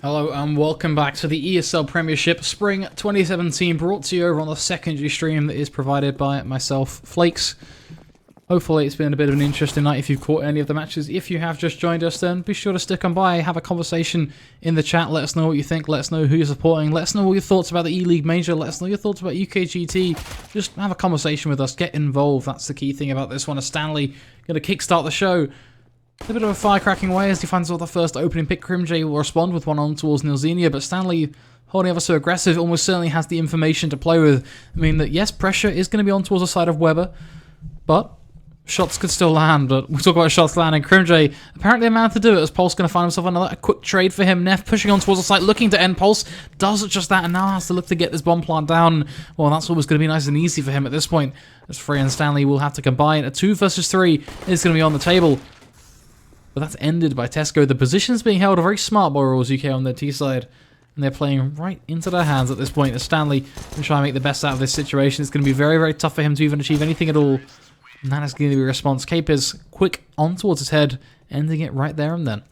Hello and welcome back to the ESL Premiership Spring 2017, brought to you over on the secondary stream that is provided by myself, Flakes. Hopefully it's been a bit of an interesting night if you've caught any of the matches. If you have just joined us, then be sure to stick on by, have a conversation in the chat, let us know what you think, let us know who you're supporting, let us know all your thoughts about the E-League Major, let us know your thoughts about UKGT. Just have a conversation with us, get involved, that's the key thing about this one. As Stanley going to kickstart the show. A bit of a firecracking way as he finds out the first opening pick. Crimjay will respond with one on towards Nilzenia, but Stanley, holding ever so aggressive, almost certainly has the information to play with. I mean, that yes, pressure is going to be on towards the side of Weber, but shots could still land. But we'll talk about shots landing. Crimjay apparently a man to do it, as Pulse going to find himself a quick trade for him. Neff pushing on towards the site, looking to end. Pulse does just that, and now has to look to get this bomb plant down. Well, that's always going to be nice and easy for him at this point, as Frey and Stanley will have to combine. A 2 versus 3 is going to be on the table. But that's ended by Tesco. The position's being held very smart by RoyalsUK on their T side. And they're playing right into their hands at this point. As Stanley can try and make the best out of this situation. It's going to be very, very tough for him to even achieve anything at all. And that is going to be a response. Cape is quick on towards his head, ending it right there and then.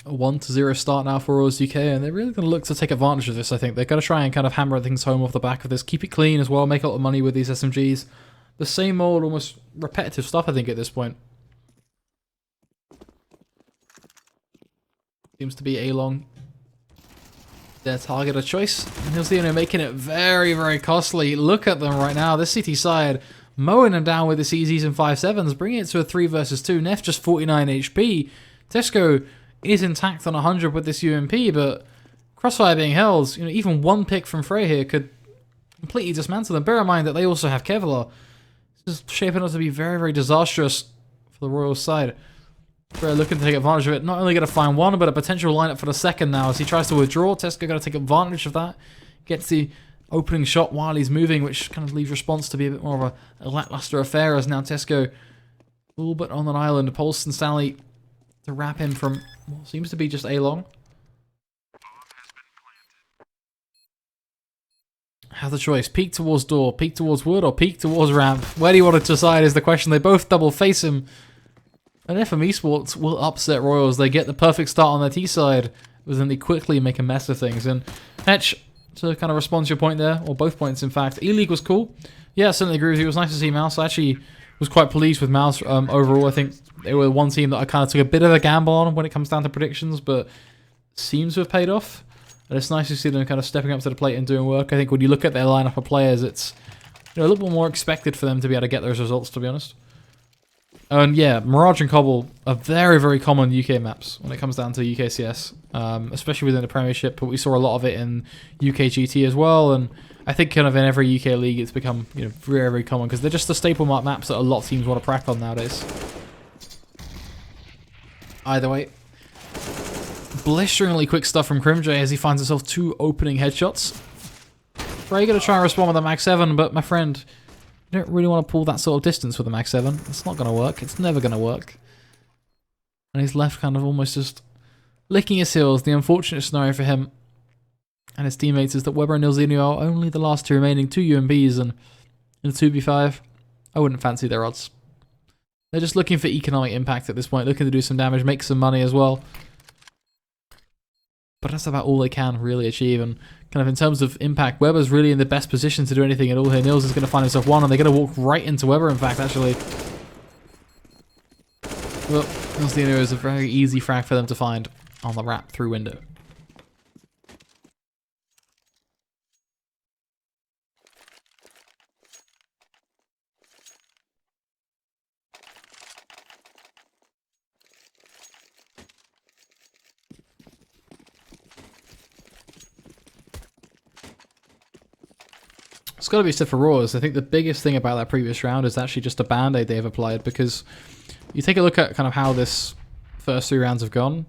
A 1-0 start now for RoyalsUK, and they're really going to look to take advantage of this, I think. They're going to try and kind of hammer things home off the back of this, keep it clean as well, make a lot of money with these SMGs. The same old, almost repetitive stuff, I think, at this point. Seems to be A-Long their target of choice. And Nilzenia making it very, very costly. Look at them right now. This City side mowing them down with the CZs and 5.7s, bringing it to a 3 versus 2. Neff just 49 HP. Tesco is intact on 100 with this UMP, but Crossfire being held, you know, even one pick from Frey here could completely dismantle them. Bear in mind that they also have Kevlar. This is shaping up to be very, very disastrous for the Royals side. Frey looking to take advantage of it. Not only going to find one, but a potential lineup for the second now as he tries to withdraw. Tesco going to take advantage of that. Gets the opening shot while he's moving, which kind of leaves response to be a bit more of a lackluster affair, as now Tesco all but on an island. Pulse and Stanley to wrap him from what seems to be just A-Long. Have the choice. Peek towards door, peek towards wood, or peek towards ramp. Where do you want to decide is the question. They both double face him. And FM eSports will upset Royals. They get the perfect start on their T side, but then they quickly make a mess of things. And Hetch, to kind of respond to your point there, or both points in fact, E-League was cool. Yeah, I certainly agree with you. It was nice to see Mouse. I actually was quite pleased with Mouse overall. I think they were one team that I kind of took a bit of a gamble on when it comes down to predictions, but seems to have paid off. And it's nice to see them kind of stepping up to the plate and doing work. I think when you look at their lineup of players, it's a little bit more expected for them to be able to get those results, to be honest. And yeah, Mirage and Cobble are very, very common UK maps when it comes down to UKCS, especially within the Premiership, but we saw a lot of it in UKGT as well, and I think kind of in every UK league it's become very, very common because they're just the staple maps that a lot of teams want to crack on nowadays. Either way, blisteringly quick stuff from Crimjay as he finds himself 2 opening headshots. Frey going to try and respond with a Max 7, but my friend, you don't really want to pull that sort of distance with a Max 7. It's not going to work. It's never going to work. And he's left kind of almost just licking his heels. The unfortunate scenario for him and his teammates is that Weber and Nilzenia are only the last 2 remaining 2 UMBs, and in a 2v5, I wouldn't fancy their odds. They're just looking for economic impact at this point, looking to do some damage, make some money as well. But that's about all they can really achieve, and kind of in terms of impact, Weber's really in the best position to do anything at all here. Nils is going to find himself 1, and they're going to walk right into Weber, in fact, actually. Well, Nilzenia is a very easy frag for them to find on the wrap through window. It's got to be stiff for Roars. I think the biggest thing about that previous round is actually just a band-aid they've applied, because you take a look at kind of how this first 3 rounds have gone.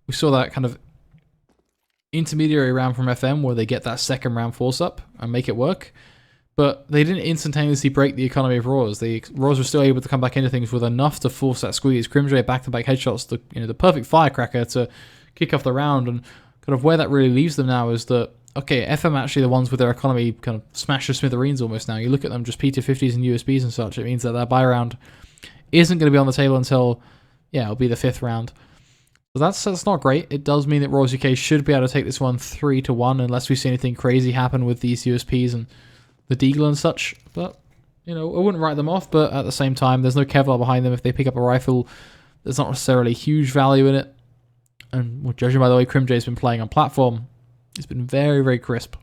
We saw that kind of intermediary round from FM where they get that second round force up and make it work. But they didn't instantaneously break the economy of Royals. The Royals were still able to come back into things with enough to force that squeeze. Crimjay back-to-back headshots, the perfect firecracker to kick off the round. And kind of where that really leaves them now is that, okay, FM actually the ones with their economy kind of smash to smithereens almost now. You look at them, just P250s and USBs and such. It means that their buy round isn't going to be on the table until, yeah, it'll be the 5th round. So that's not great. It does mean that Royals UK should be able to take this one 3-1 unless we see anything crazy happen with these USPs and the Deagle and such. But, I wouldn't write them off, but at the same time, there's no Kevlar behind them. If they pick up a rifle, there's not necessarily huge value in it. And well, judging by the way Crimjay's been playing on platform, it's been very, very crisp.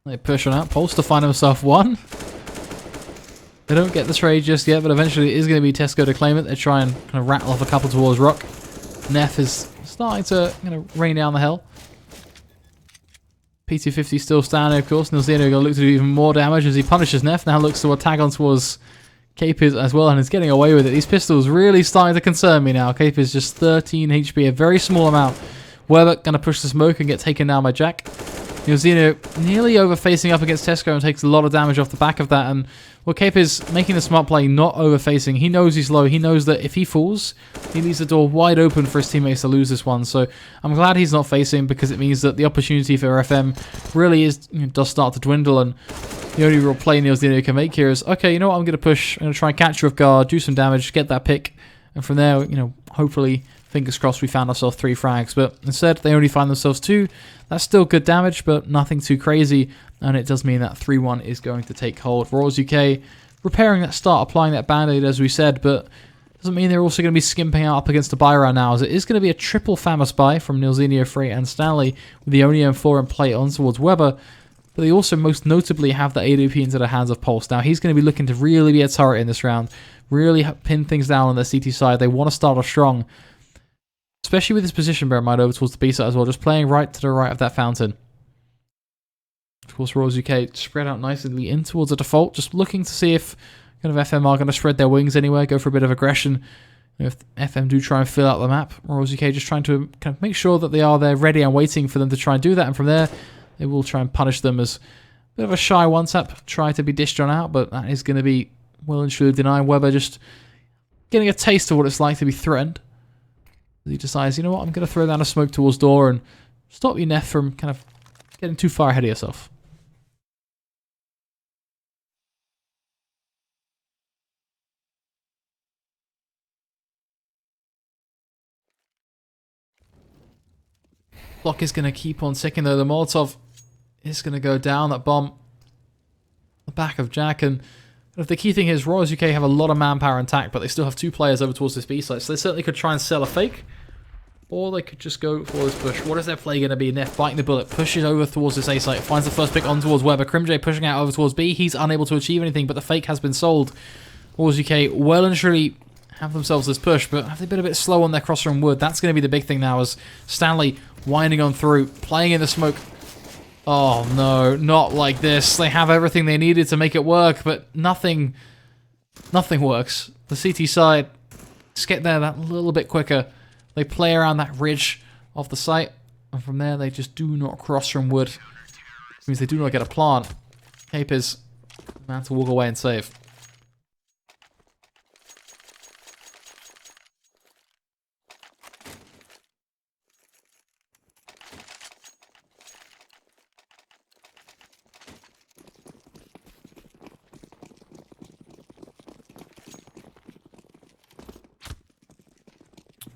They push on out. Pulse to find himself one. They don't get the trade just yet, but eventually it is going to be Tesco to claim it. They try and kind of rattle off a couple towards Rock. Neff is starting to rain down the hill. P250 still standing, of course. Nilzino going to look to do even more damage as he punishes Neff. Now looks to tag on towards Capers as well, and is getting away with it. These pistols really starting to concern me now. Capers just 13 HP, a very small amount. Weber going to push the smoke and get taken down by Jack. Nilzino nearly over-facing up against Tesco and takes a lot of damage off the back of that. And, well, Capers making the smart play, not over-facing. He knows he's low. He knows that if he falls, he leaves the door wide open for his teammates to lose this one. So I'm glad he's not facing, because it means that the opportunity for FM really does start to dwindle. And the only real play Nilzino can make here is, okay, you know what, I'm going to push. I'm going to try and catch you off guard, do some damage, get that pick. And from there, hopefully, fingers crossed, we found ourselves 3 frags. But instead, they only find themselves 2. That's still good damage, but nothing too crazy. And it does mean that 3-1 is going to take hold. Royals UK repairing that start, applying that band-aid, as we said, but doesn't mean they're also going to be skimping out up against a buy round now, as it is going to be a triple famous buy from Nilzino, Frey, and Stanley, with the only M4 in play on towards Weber. But they also most notably have the AWP into the hands of Pulse. Now, he's going to be looking to really be a turret in this round, really pin things down on their CT side. They want to start off strong, especially with his position, bear in mind, over towards the B side as well, just playing right to the right of that fountain. Of course, Royals UK spread out nicely in towards the default, just looking to see if kind of FM are going to spread their wings anywhere, go for a bit of aggression. If FM do try and fill out the map, Royals UK just trying to kind of make sure that they are there ready and waiting for them to try and do that, and from there, they will try and punish them as a bit of a shy one-tap, try to be dished on out, but that is going to be well and truly denying Weber just getting a taste of what it's like to be threatened. He decides, you know what, I'm going to throw down a smoke towards door and stop you, Neff, from kind of getting too far ahead of yourself. Block is going to keep on ticking, though. The Molotov is going to go down. That bomb, the back of Jack. And the key thing is Royals UK have a lot of manpower intact, but they still have 2 players over towards this B site. So they certainly could try and sell a fake, or they could just go for this push. What is their play going to be? Neff biting the bullet, pushes over towards this A site, finds the first pick on towards Weber. Crimjay pushing out over towards B. He's unable to achieve anything, but the fake has been sold. Royals UK well and truly have themselves this push, but have they been a bit slow on their crossroom wood? That's going to be the big thing now, as Stanley winding on through, playing in the smoke. Oh no, not like this. They have everything they needed to make it work, but nothing works. The CT side, just get there that little bit quicker. They play around that ridge of the site, and from there they just do not cross from wood. Which means they do not get a plant. Capers, man to walk away and save.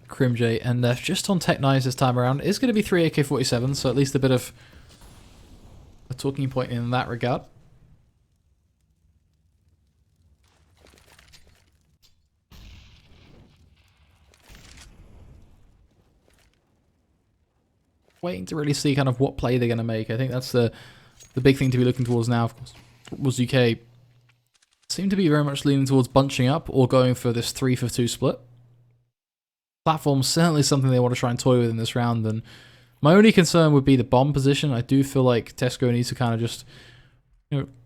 Crimjay and Neff just on Tech 9s this time around. It's going to be 3 AK-47, so at least a bit of a talking point in that regard. Waiting to really see kind of what play they're going to make. I think that's the big thing to be looking towards now, of course. Was UK seem to be very much leaning towards bunching up or going for this 3-for-2 split. Platform's certainly something they want to try and toy with in this round, and my only concern would be the bomb position. I do feel like Tesco needs to kind of just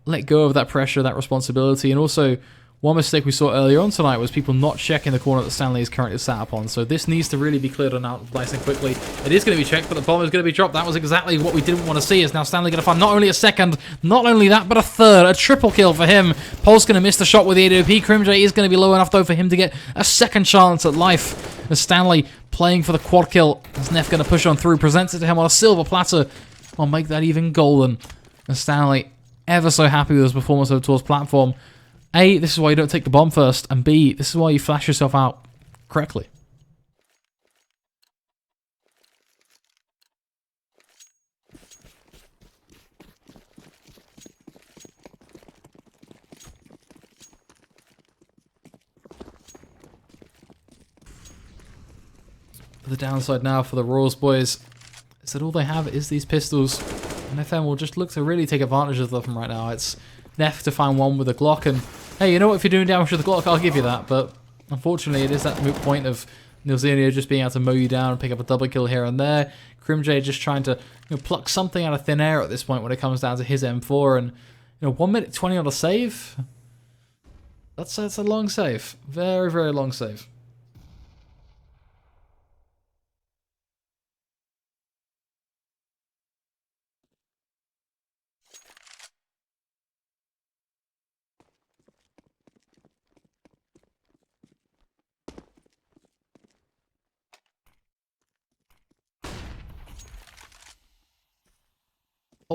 let go of that pressure, that responsibility, and also One mistake we saw earlier on tonight was people not checking the corner that Stanley is currently sat upon. So this needs to really be cleared on out nice and quickly. It is going to be checked, but the bomb is going to be dropped. That was exactly what we didn't want to see. Is now Stanley going to find not only a second, not only that, but a third. A triple kill for him. Pulse going to miss the shot with the AWP. Crimjay is going to be low enough, though, for him to get a second chance at life. As Stanley playing for the quad kill. As Neff going to push on through. Presents it to him on a silver platter. I'll make that even golden. And Stanley ever so happy with his performance over towards platform. A, this is why you don't take the bomb first, and B, this is why you flash yourself out correctly. The downside now for the Royals boys is that all they have is these pistols, and FM will just look to really take advantage of them right now. It's Neff to find one with a Glock, and hey, you know what, if you're doing damage with the Glock, I'll give you that, but unfortunately it is that moot point of Nilzenia just being able to mow you down and pick up a double kill here and there. Crimjay just trying to pluck something out of thin air at this point when it comes down to his M4, and 1 minute 20 on a save? That's a long save. Very, very long save.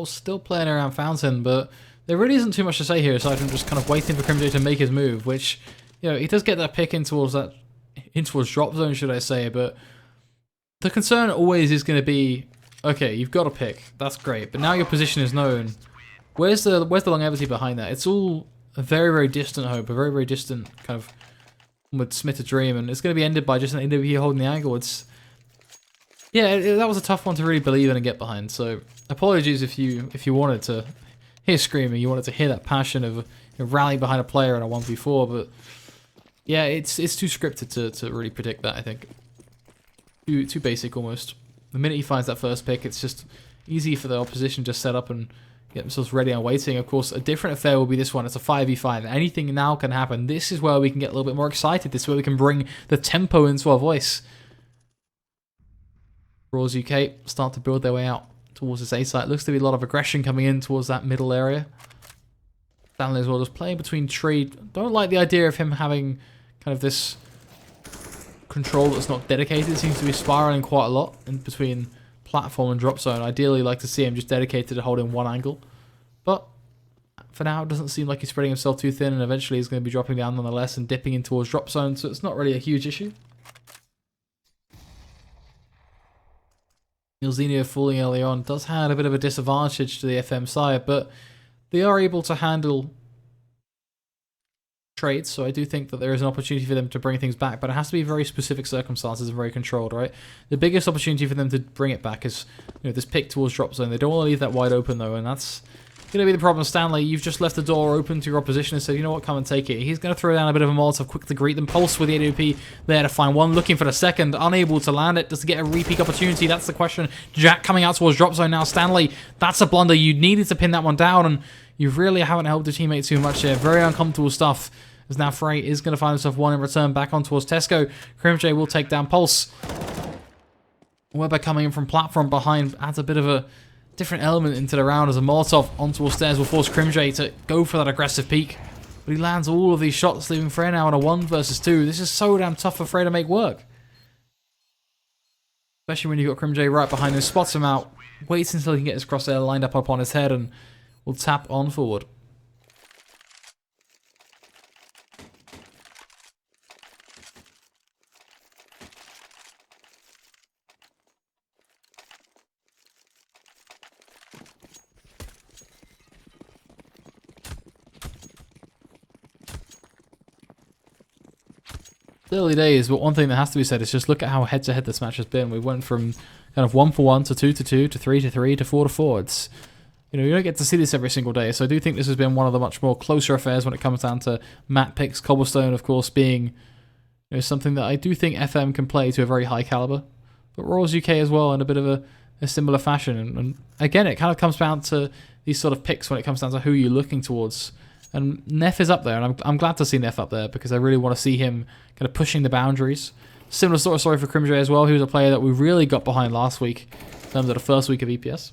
Still playing around Fountain, but there really isn't too much to say here aside from just kind of waiting for Crimjay to make his move, which, he does get that pick in towards drop zone, should I say, but the concern always is going to be, okay, you've got a pick, that's great, but now your position is known. Where's the longevity behind that? It's all a very, very distant hope, a very, very distant kind of with Smith a dream, and it's going to be ended by just an AWP holding the angle. That was a tough one to really believe in and get behind, so apologies if you wanted to hear screaming, you wanted to hear that passion of rallying behind a player in a 1v4, but yeah, it's too scripted to really predict that, I think. Too basic almost. The minute he finds that first pick, it's just easy for the opposition to set up and get themselves ready and waiting. Of course, a different affair will be this one. It's a 5v5. Anything now can happen. This is where we can get a little bit more excited. This is where we can bring the tempo into our voice. RoyalsUK start to build their way out towards this A site. Looks to be a lot of aggression coming in towards that middle area. Stanley as well, just playing between tree. Don't like the idea of him having kind of this control that's not dedicated. Seems to be spiraling quite a lot in between platform and drop zone. Ideally, like to see him just dedicated to holding one angle. But for now, it doesn't seem like he's spreading himself too thin, and eventually he's going to be dropping down nonetheless and dipping in towards drop zone, so it's not really a huge issue. Nilzenia falling early on does have a bit of a disadvantage to the FM side, but they are able to handle trades, so I do think that there is an opportunity for them to bring things back, but it has to be very specific circumstances and very controlled, right? The biggest opportunity for them to bring it back is this pick towards drop zone. They don't want to leave that wide open though, and that's going to be the problem. Stanley, you've just left the door open to your opposition and said, you know what, come and take it. He's going to throw down a bit of a Molotov quick to greet them. Pulse with the AWP there to find one, looking for the second, unable to land it. Does he get a repeat opportunity? That's the question. Jack coming out towards drop zone now. Stanley, that's a blunder. You needed to pin that one down, and you really haven't helped your teammate too much here. Very uncomfortable stuff, as now Frey is going to find himself one in return back on towards Tesco. Crimjay will take down Pulse. Weber coming in from platform behind adds a bit of a different element into the round, as a Molotov onto stairs will force Crimjay to go for that aggressive peek. But he lands all of these shots, leaving Frey now in a 1 versus 2. This is so damn tough for Frey to make work. Especially when you've got Crimjay right behind him, spots him out, waits until he can get his crosshair lined up upon his head, and will tap on forward. Early days, but one thing that has to be said is just look at how head-to-head this match has been. We went from kind of 1-for-1 to 2-to-2 to 3-to-3 to 4-to-4. It's, you don't get to see this every single day, so I do think this has been one of the much more closer affairs when it comes down to map picks. Cobblestone, of course, being something that I do think FM can play to a very high caliber, but RoyalsUK as well in a bit of a similar fashion. And again, it kind of comes down to these sort of picks when it comes down to who you're looking towards. And Neff is up there, and I'm glad to see Neff up there because I really want to see him kind of pushing the boundaries. Similar sort of story for Crimjay as well. He was a player that we really got behind last week in terms of the first week of EPS.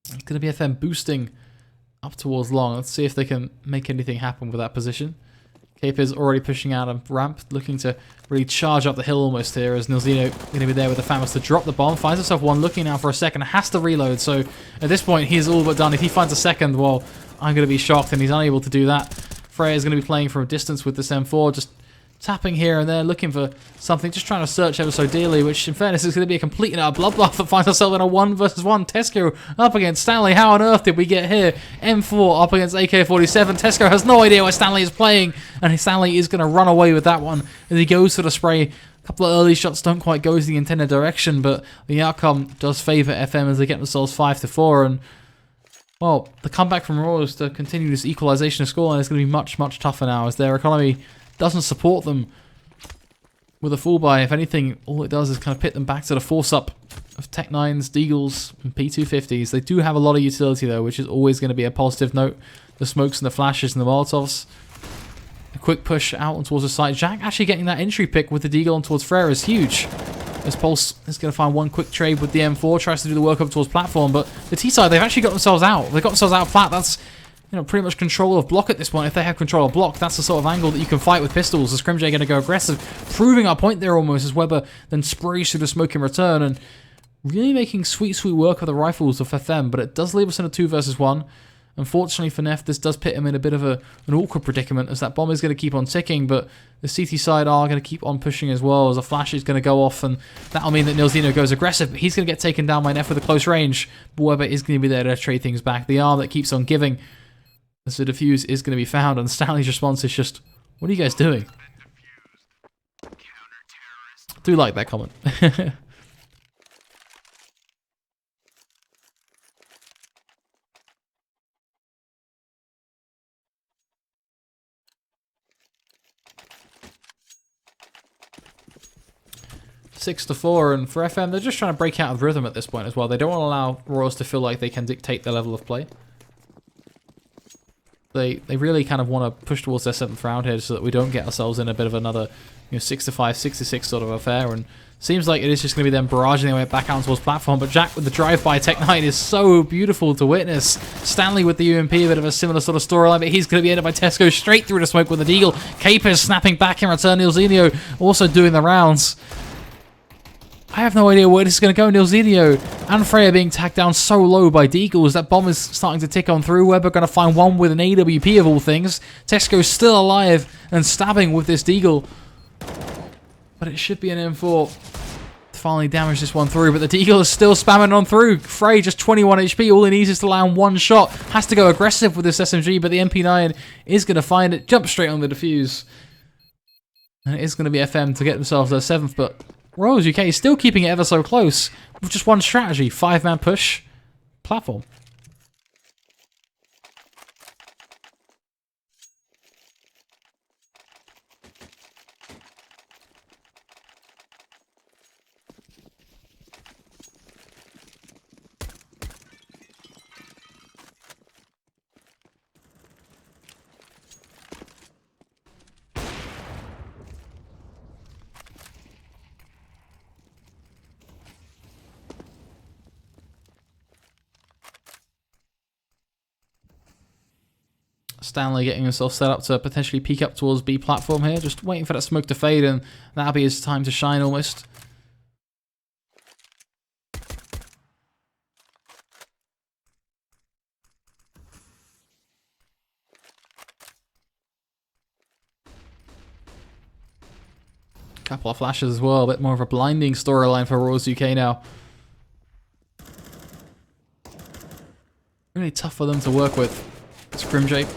It's going to be FM boosting up towards long. Let's see if they can make anything happen with that position. Cape is already pushing out a ramp, looking to really charge up the hill almost here as Nilzino going to be there with the Famous to drop the bomb. Finds himself one, looking now for a second, has to reload. So at this point, he's all but done. If he finds a second, well, I'm going to be shocked, and he's unable to do that. Freya is going to be playing from a distance with this M4, just tapping here and there, looking for something, just trying to search ever so dearly, which in fairness is going to be a complete and utter bloodbath that finds herself in a 1 versus 1. Tesco up against Stanley. How on earth did we get here? M4 up against AK-47. Tesco has no idea where Stanley is playing, and Stanley is going to run away with that one as he goes for the spray. A couple of early shots don't quite go to the intended direction, but the outcome does favour FM as they get themselves 5-4, and well, the comeback from Royals to continue this equalisation of scoreline is going to be much, much tougher now as their economy doesn't support them with a full buy. If anything, all it does is kind of pit them back to the force-up of Tech 9s, Deagles, and P250s. They do have a lot of utility, though, which is always going to be a positive note. The smokes and the flashes and the Molotovs. A quick push out towards the side. Jack actually getting that entry pick with the Deagle on towards Frere is huge. As Pulse is going to find one quick trade with the M4, tries to do the work up towards platform, but the T-side, they've actually got themselves out. They've got themselves out flat. That's, you know, pretty much control of block at this point. If they have control of block, that's the sort of angle that you can fight with pistols. As Crimjay going to go aggressive, proving our point there almost as Weber then sprays through the smoke in return and really making sweet, sweet work of the rifles of FM, but it does leave us in a 2 versus 1. Unfortunately for Neff, this does pit him in a bit of an awkward predicament as that bomb is going to keep on ticking, but the CT side are going to keep on pushing as well as a flash is going to go off, and that'll mean that Nilzino goes aggressive, but he's going to get taken down by Neff with a close range. But Weber is going to be there to trade things back. The arm that keeps on giving as the defuse is going to be found, and Stanley's response is just, what are you guys doing? I do like that comment. 6-4, and for FM, they're just trying to break out of rhythm at this point as well. They don't want to allow Royals to feel like they can dictate their level of play. They really kind of want to push towards their 7th round here so that we don't get ourselves in a bit of another 6-5, 6-6 sort of affair, and seems like it is just going to be them barraging their way back out towards platform, but Jack with the drive-by Tech 9 is so beautiful to witness. Stanley with the UMP, a bit of a similar sort of storyline, but he's going to be ended by Tesco straight through the smoke with the Deagle. Capers snapping back in return. Nilzino also doing the rounds. I have no idea where this is going to go. Nilzino and Freya being tagged down so low by Deagles. That bomb is starting to tick on through. Weber going to find one with an AWP of all things. Tesco's still alive and stabbing with this Deagle. But it should be an M4 to finally damage this one through. But the Deagle is still spamming on through. Frey just 21 HP. All he needs is to land one shot. Has to go aggressive with this SMG, but the MP9 is going to find it. Jump straight on the defuse. And it is going to be FM to get themselves their 7th, but Royals UK is still keeping it ever so close with just one strategy. 5-man push, platform. Stanley getting himself set up to potentially peek up towards B platform here. Just waiting for that smoke to fade, and that'll be his time to shine almost. Couple of flashes as well. A bit more of a blinding storyline for Royals UK now. Really tough for them to work with. Scrimjay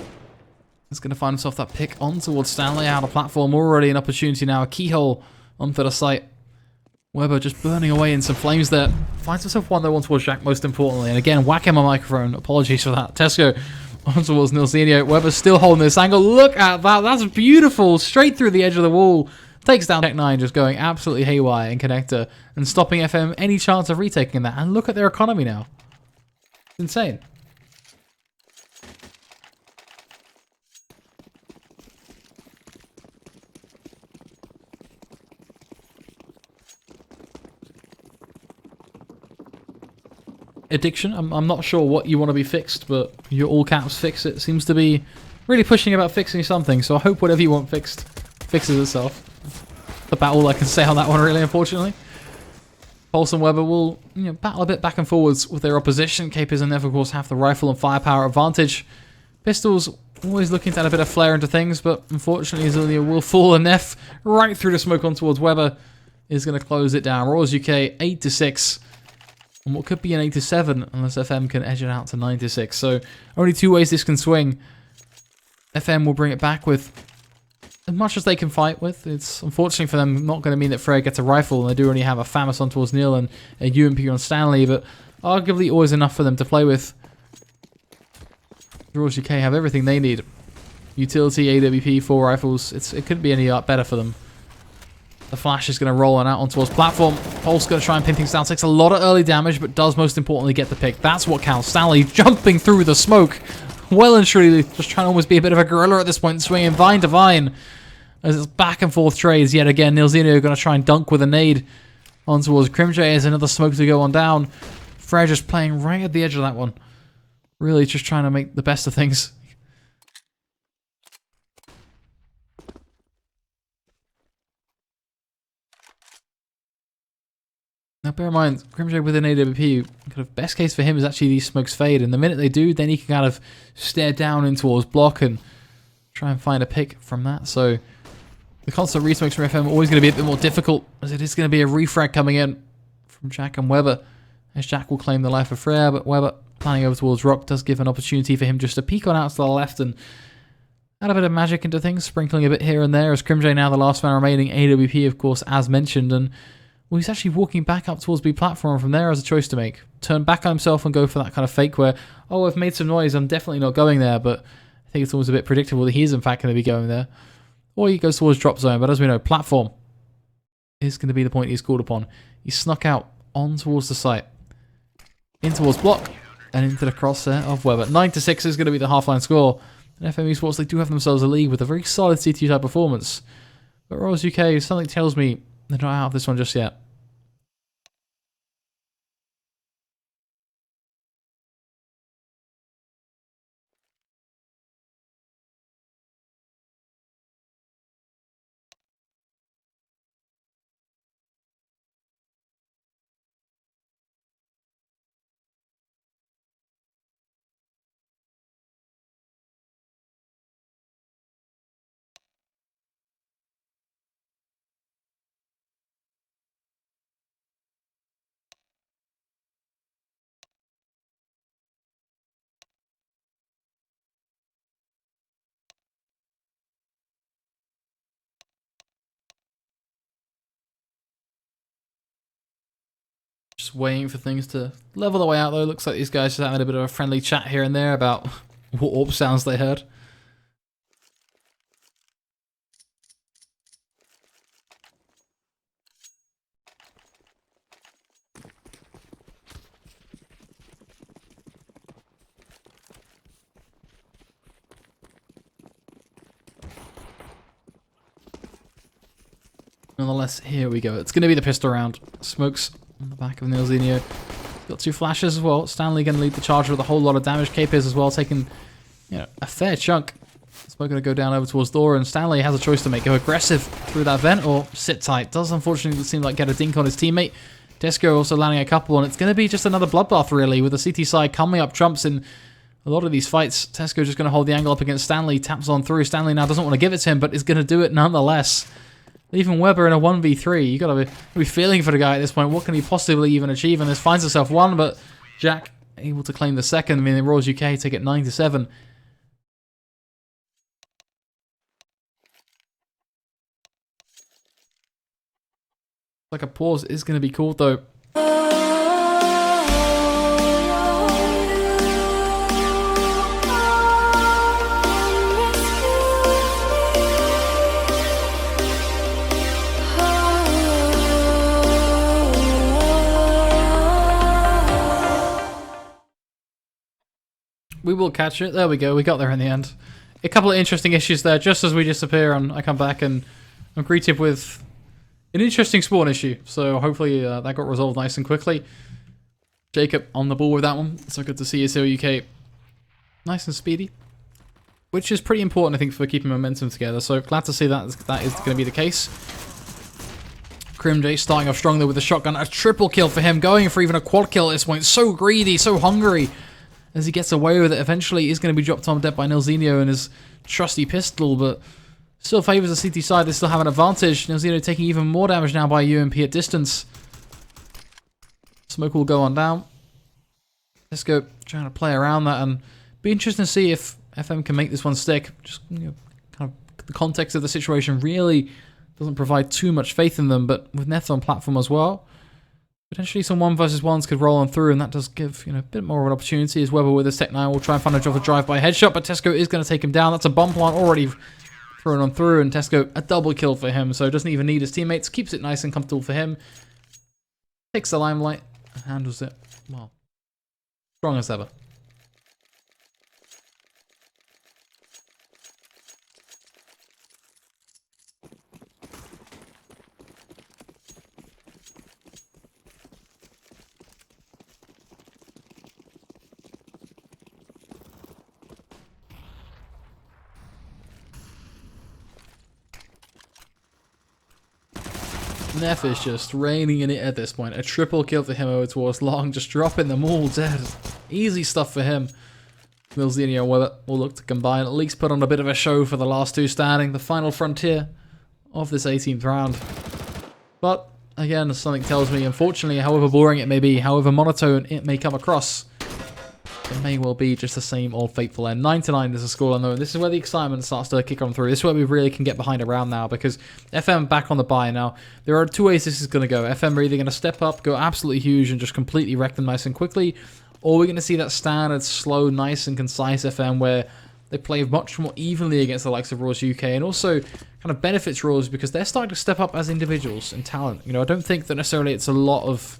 is going to find himself that pick on towards Stanley out of platform. Already an opportunity now. A keyhole onto the site. Weber just burning away in some flames there. Finds himself one though on towards Jack most importantly. And again, whack him on microphone. Apologies for that. Tesco on towards Nilzino. Weber's still holding this angle. Look at that. That's beautiful. Straight through the edge of the wall. Takes down Tech 9, just going absolutely haywire in connector and stopping FM any chance of retaking that. And look at their economy now. It's insane. addiction. I'm not sure what you want to be fixed, but your all caps fix it seems to be really pushing about fixing something. So I hope whatever you want fixed fixes itself. About all I can say on that one, really, unfortunately. Pulse and Weber will battle a bit back and forwards with their opposition. Capers and Nev, of course, have the rifle and firepower advantage. Pistols always looking to add a bit of flair into things, but unfortunately, Azulia will fall, and Neff right through the smoke on towards Weber is going to close it down. Royals UK 8-6, and what could be an 8-7 unless FM can edge it out to 9-6. So only two ways this can swing. FM will bring it back with as much as they can fight with. It's unfortunately for them not going to mean that Freya gets a rifle, and they do only have a FAMAS on towards Neil and a UMP on Stanley, but arguably always enough for them to play with. Royals UK have everything they need. Utility, AWP, 4 rifles. It couldn't be any better for them. The flash is going to roll on out on towards platform. Pulse going to try and pin things down. Takes a lot of early damage, but does most importantly get the pick. That's what counts. Stanley jumping through the smoke. Well and truly just trying to almost be a bit of a gorilla at this point, swinging vine to vine. As it's back and forth trades yet again. Nilzino going to try and dunk with a nade on towards Crimjay as another smoke to go on down. Freya just playing right at the edge of that one. Really just trying to make the best of things. Now bear in mind, Crimjay with an AWP, kind of best case for him is actually these smokes fade, and the minute they do, then he can kind of stare down in towards block and try and find a pick from that. So the constant resmokes from FM are always going to be a bit more difficult, as it is going to be a refrag coming in from Jack and Weber, as Jack will claim the life of Freya, but Weber planning over towards Rock does give an opportunity for him just to peek on out to the left and add a bit of magic into things, sprinkling a bit here and there, as Crimjay now the last man remaining, AWP of course as mentioned, and well, he's actually walking back up towards B platform. From there has a choice to make. Turn back on himself and go for that kind of fake where, oh, I've made some noise, I'm definitely not going there, but I think it's almost a bit predictable that he is in fact going to be going there. Or he goes towards drop zone, but as we know, platform is going to be the point he's called upon. He snuck out on towards the site, in towards block, and into the crosshair of Weber. 9-6 is going to be the half-line score. And FM eSports, they do have themselves a league with a very solid CT type performance. But Royals UK, something tells me they're not out of this one just yet. Just waiting for things to level the way out though. Looks like these guys just having a bit of a friendly chat here and there about what AWP sounds they heard. Nonetheless, here we go. It's going to be the pistol round. Smokes on the back of Nilzinho. Got 2 flashes as well. Stanley going to lead the charge with a whole lot of damage. Capers as well, taking a fair chunk. Smoke going to go down over towards Dora, and Stanley has a choice to make. Go aggressive through that vent or sit tight. Does unfortunately seem like get a dink on his teammate. Desco also landing a couple, and it's going to be just another bloodbath really, with the CT side coming up trumps in a lot of these fights. Tesco just going to hold the angle up against Stanley. Taps on through. Stanley now doesn't want to give it to him, but is going to do it nonetheless. Leaving Weber in a 1v3. You gotta be feeling for the guy at this point. What can he possibly even achieve? And this finds himself one, but Jack able to claim the second. I mean, the Royals UK take it 9-7. Like a pause is going to be called though. We will catch it. There we go. We got there in the end. A couple of interesting issues there. Just as we disappear, and I come back and I'm greeted with an interesting spawn issue. So hopefully that got resolved nice and quickly. Jacob on the ball with that one. So good to see ESL UK nice and speedy, which is pretty important, I think, for keeping momentum together. So glad to see that is going to be the case. Crimj starting off strong there with the shotgun. A triple kill for him, going for even a quad kill at this point. So greedy, so hungry. As he gets away with it, eventually he's going to be dropped on dead by Nilzinho and his trusty pistol, but still favours the CT side. They still have an advantage. Nilzinho taking even more damage now by UMP at distance. Smoke will go on down. Let's go trying to play around that, and be interesting to see if FM can make this one stick. Just, you know, kind of the context of the situation really doesn't provide too much faith in them, but with Neth on platform as well, potentially some 1v1s could roll on through, and that does give, you know, a bit more of an opportunity as Weber with his Tech 9 will try and find a job of drive-by headshot, but Tesco is going to take him down. That's a bomb plant already thrown on through, and Tesco a double kill for him, so doesn't even need his teammates, keeps it nice and comfortable for him. Takes the limelight and handles it, well, strong as ever. Neff is just raining in it at this point. A triple kill for him over towards Long, just dropping them all dead. Easy stuff for him. Nilzinho and Weber will look to combine, at least put on a bit of a show for the last two standing. The final frontier of this 18th round. But, again, something tells me, unfortunately, however boring it may be, however monotone it may come across, it may well be just the same old fateful end. 9-9 is the score, and this is where the excitement starts to kick on through. This is where we really can get behind a round now, because FM back on the bye now. There are two ways this is going to go. FM are either going to step up, go absolutely huge, and just completely wreck them nice and quickly, or we're going to see that standard, slow, nice and concise FM where they play much more evenly against the likes of RoyalsUK, and also kind of benefits Royals because they're starting to step up as individuals and talent. You know, I don't think that necessarily it's a lot of,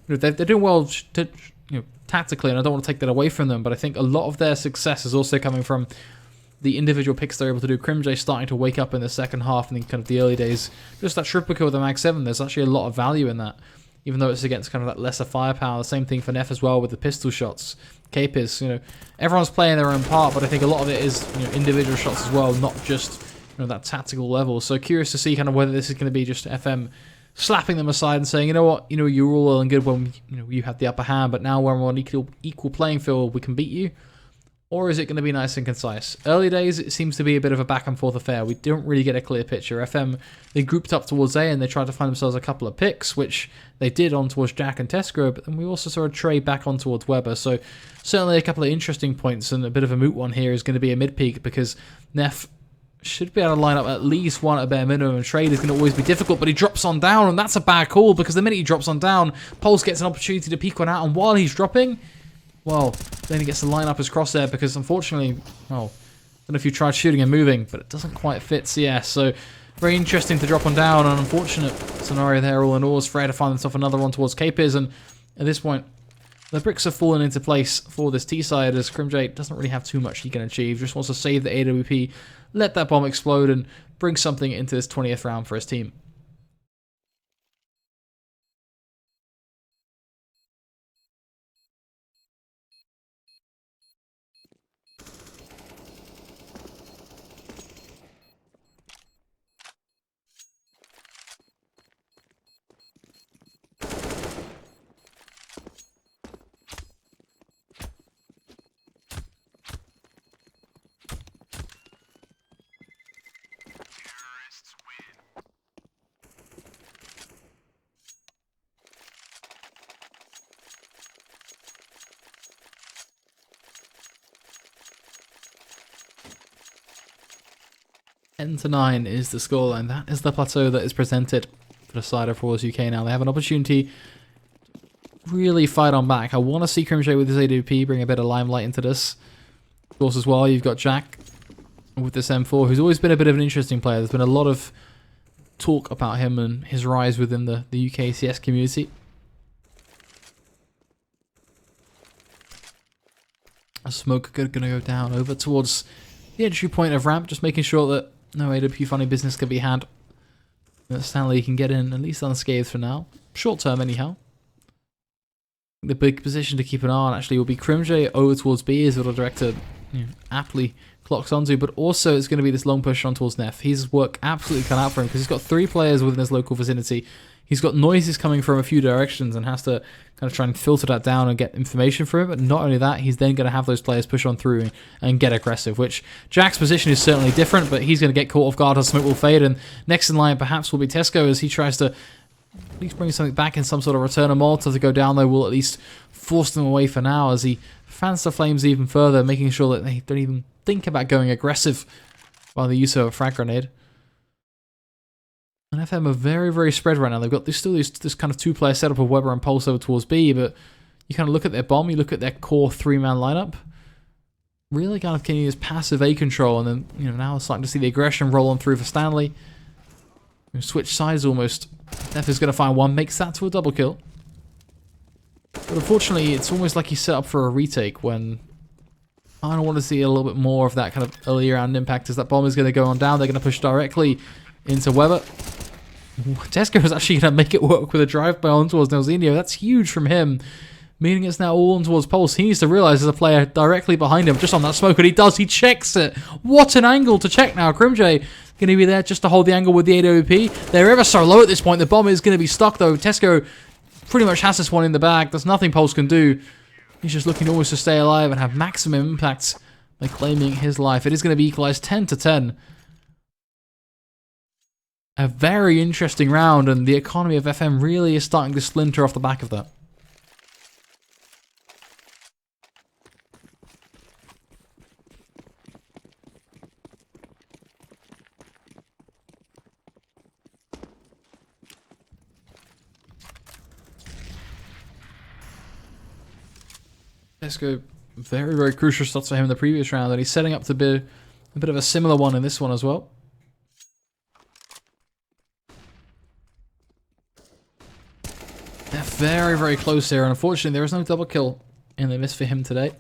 you know, they're doing well to, you know, tactically, and I don't want to take that away from them, but I think a lot of their success is also coming from the individual picks they're able to do. Crimj starting to wake up in the second half, and in kind of the early days, just that triple kill with the Mag 7, there's actually a lot of value in that, even though it's against kind of that lesser firepower. The same thing for Neff as well with the pistol shots. Capis, you know, everyone's playing their own part, but I think a lot of it is, you know, individual shots as well, not just, you know, that tactical level. So curious to see kind of whether this is going to be just FM slapping them aside and saying, you know what, you know, you're all well and good when, you know, you had the upper hand, but now when we're on equal playing field, we can beat you. Or is it going to be nice and concise? Early days, it seems to be a bit of a back and forth affair. We don't really get a clear picture. FM, they grouped up towards A and they tried to find themselves a couple of picks, which they did on towards Jack and Tesco, but then we also saw a trade back on towards Weber. So certainly a couple of interesting points, and a bit of a moot one here is going to be a mid-peak, because Neff should be able to line up at least one at bare minimum, and trade is going to always be difficult, but he drops on down, and that's a bad call, because the minute he drops on down, Pulse gets an opportunity to peek one out, and while he's dropping, well, then he gets to line up his crosshair, because unfortunately, well, I don't know if you tried shooting and moving, but it doesn't quite fit CS, so very interesting to drop on down. An unfortunate scenario there all in all, as Freya to find himself another one towards Capers, and at this point, the bricks have fallen into place for this T-side, as Crimj doesn't really have too much he can achieve, just wants to save the AWP, let that bomb explode, and bring something into this 20th round for his team. Ten to 9 is the scoreline. That is the plateau that is presented for the side of RoyalsUK now. They have an opportunity to really fight on back. I want to see Crimj with his AWP bring a bit of limelight into this. Of course, as well, you've got Jack with this M4, who's always been a bit of an interesting player. There's been a lot of talk about him and his rise within the UKCS community. A smoke going to go down over towards the entry point of ramp, just making sure that no AWP funny business can be had. That Stanley can get in at least unscathed for now. Short term anyhow. The big position to keep an eye on actually will be Crimj over towards B, as the director aptly clocks onto, but also it's going to be this long push on towards Neff. His work absolutely cut out for him because he's got 3 players within his local vicinity. He's got noises coming from a few directions and has to kind of try and filter that down and get information from it. But not only that, he's then going to have those players push on through and get aggressive, which Jack's position is certainly different, but he's going to get caught off guard as smoke will fade. And next in line perhaps will be Tesco as he tries to at least bring something back in some sort of return. A Molotov to go down though will at least force them away for now as he fans the flames even further, making sure that they don't even think about going aggressive by the use of a frag grenade. And FM are very, very spread right now. They've got this kind of 2-player setup of Weber and Pulse over towards B, but you kind of look at their bomb, you look at their core 3-man lineup, really kind of getting this passive A control, and then now it's starting to see the aggression roll on through for Stanley. Switch sides almost. Neff is going to find one, makes that to a double kill. But unfortunately, it's almost like he's set up for a retake when I don't want to see a little bit more of that kind of early round impact as that bomb is going to go on down. They're going to push directly into Weber. Tesco is actually going to make it work with a drive-by on towards Nelzinho. That's huge from him, meaning it's now all on towards Pulse. He needs to realize there's a player directly behind him, just on that smoke, and he does. He checks it. What an angle to check now. Crimj going to be there just to hold the angle with the AWP. They're ever so low at this point. The bomb is going to be stuck, though. Tesco pretty much has this one in the bag. There's nothing Pulse can do. He's just looking almost to stay alive and have maximum impact by claiming his life. It is going to be equalized 10-10. A very interesting round, and the economy of FM really is starting to splinter off the back of that. Tesco, very, very crucial shots for him in the previous round, and he's setting up to be a bit of a similar one in this one as well. They're very, very close here, and unfortunately there is no double kill in the miss for him today.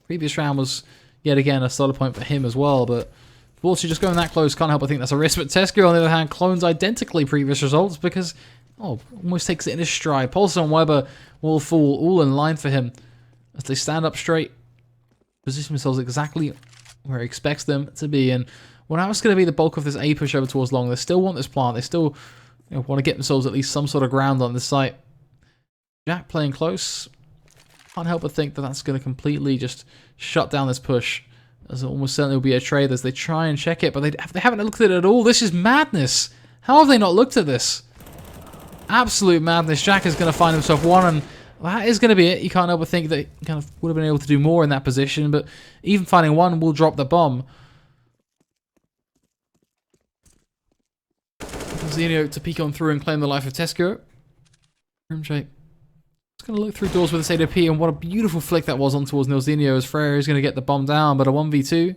Previous round was, yet again, a solid point for him as well, but unfortunately just going that close, can't help but think that's a risk. But Tesco, on the other hand, clones identically previous results because, almost takes it in his stride. Pulse and Weber will fall all in line for him as they stand up straight, position themselves exactly where he expects them to be. And well, now it's going to be the bulk of this A push over towards long. They still want this plant. They still want to get themselves at least some sort of ground on this site. Jack playing close. Can't help but think that that's going to completely just shut down this push, as it almost certainly will be a trade as they try and check it, but they haven't looked at it at all. This is madness. How have they not looked at this? Absolute madness. Jack is going to find himself one, and that is going to be it. You can't help but think that he kind of would have been able to do more in that position, but even finding one will drop the bomb. Zeno to peek on through and claim the life of Tesco. Crimj going to look through doors with this AWP, and what a beautiful flick that was on towards Nilzinho as Frere is going to get the bomb down, but a 1v2.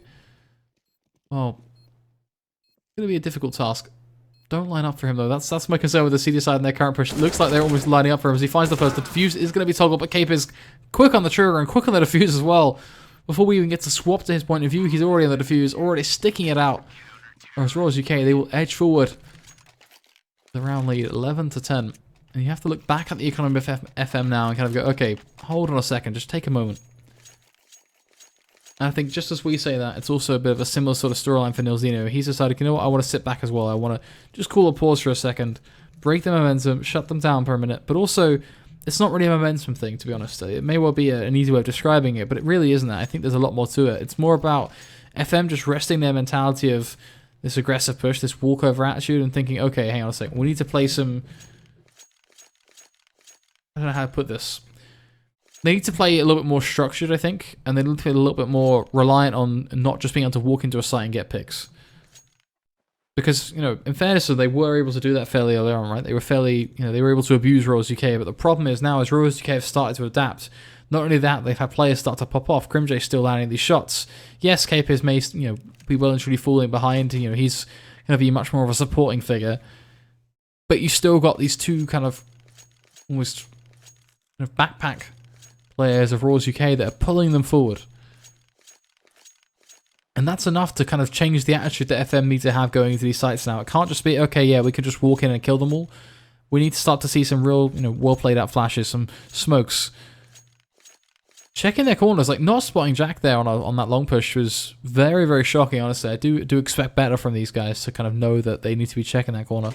Oh, it's going to be a difficult task. Don't line up for him though. That's my concern with the CD side and their current push. It looks like they're almost lining up for him as he finds the first. The defuse is going to be toggled, but Cape is quick on the trigger and quick on the defuse as well. Before we even get to swap to his point of view, he's already on the defuse, already sticking it out. Whereas RoyalsUK, they will edge forward. The round lead, 11-10. And you have to look back at the economy of FM now and kind of go, okay, hold on a second, just take a moment. And I think just as we say that, it's also a bit of a similar sort of storyline for Nilzinho. He's decided, you know what, I want to sit back as well. I want to just call a pause for a second, break the momentum, shut them down for a minute. But also, it's not really a momentum thing, to be honest. It may well be an easy way of describing it, but it really isn't that. I think there's a lot more to it. It's more about FM just resting their mentality of this aggressive push, this walkover attitude, and thinking, okay, hang on a second, we need to play some... I don't know how to put this. They need to play a little bit more structured, I think, and they need to be a little bit more reliant on not just being able to walk into a site and get picks. Because, you know, in fairness, they were able to do that fairly early on, right? They were fairly, you know, they were able to abuse RoyalsUK, but the problem is now, as RoyalsUK have started to adapt, not only that, they've had players start to pop off. Crimj still landing these shots. Yes, KP may, you know, be well and truly falling behind. You know, he's going to be much more of a supporting figure. But you still got these two kind of almost kind of backpack players of RoyalsUK that are pulling them forward. And that's enough to kind of change the attitude that FM need to have going into these sites now. It can't just be, okay, yeah, we can just walk in and kill them all. We need to start to see some real, you know, well played out flashes, some smokes, checking their corners, like not spotting Jack there on that long push was very, very shocking, honestly. I do expect better from these guys to kind of know that they need to be checking that corner.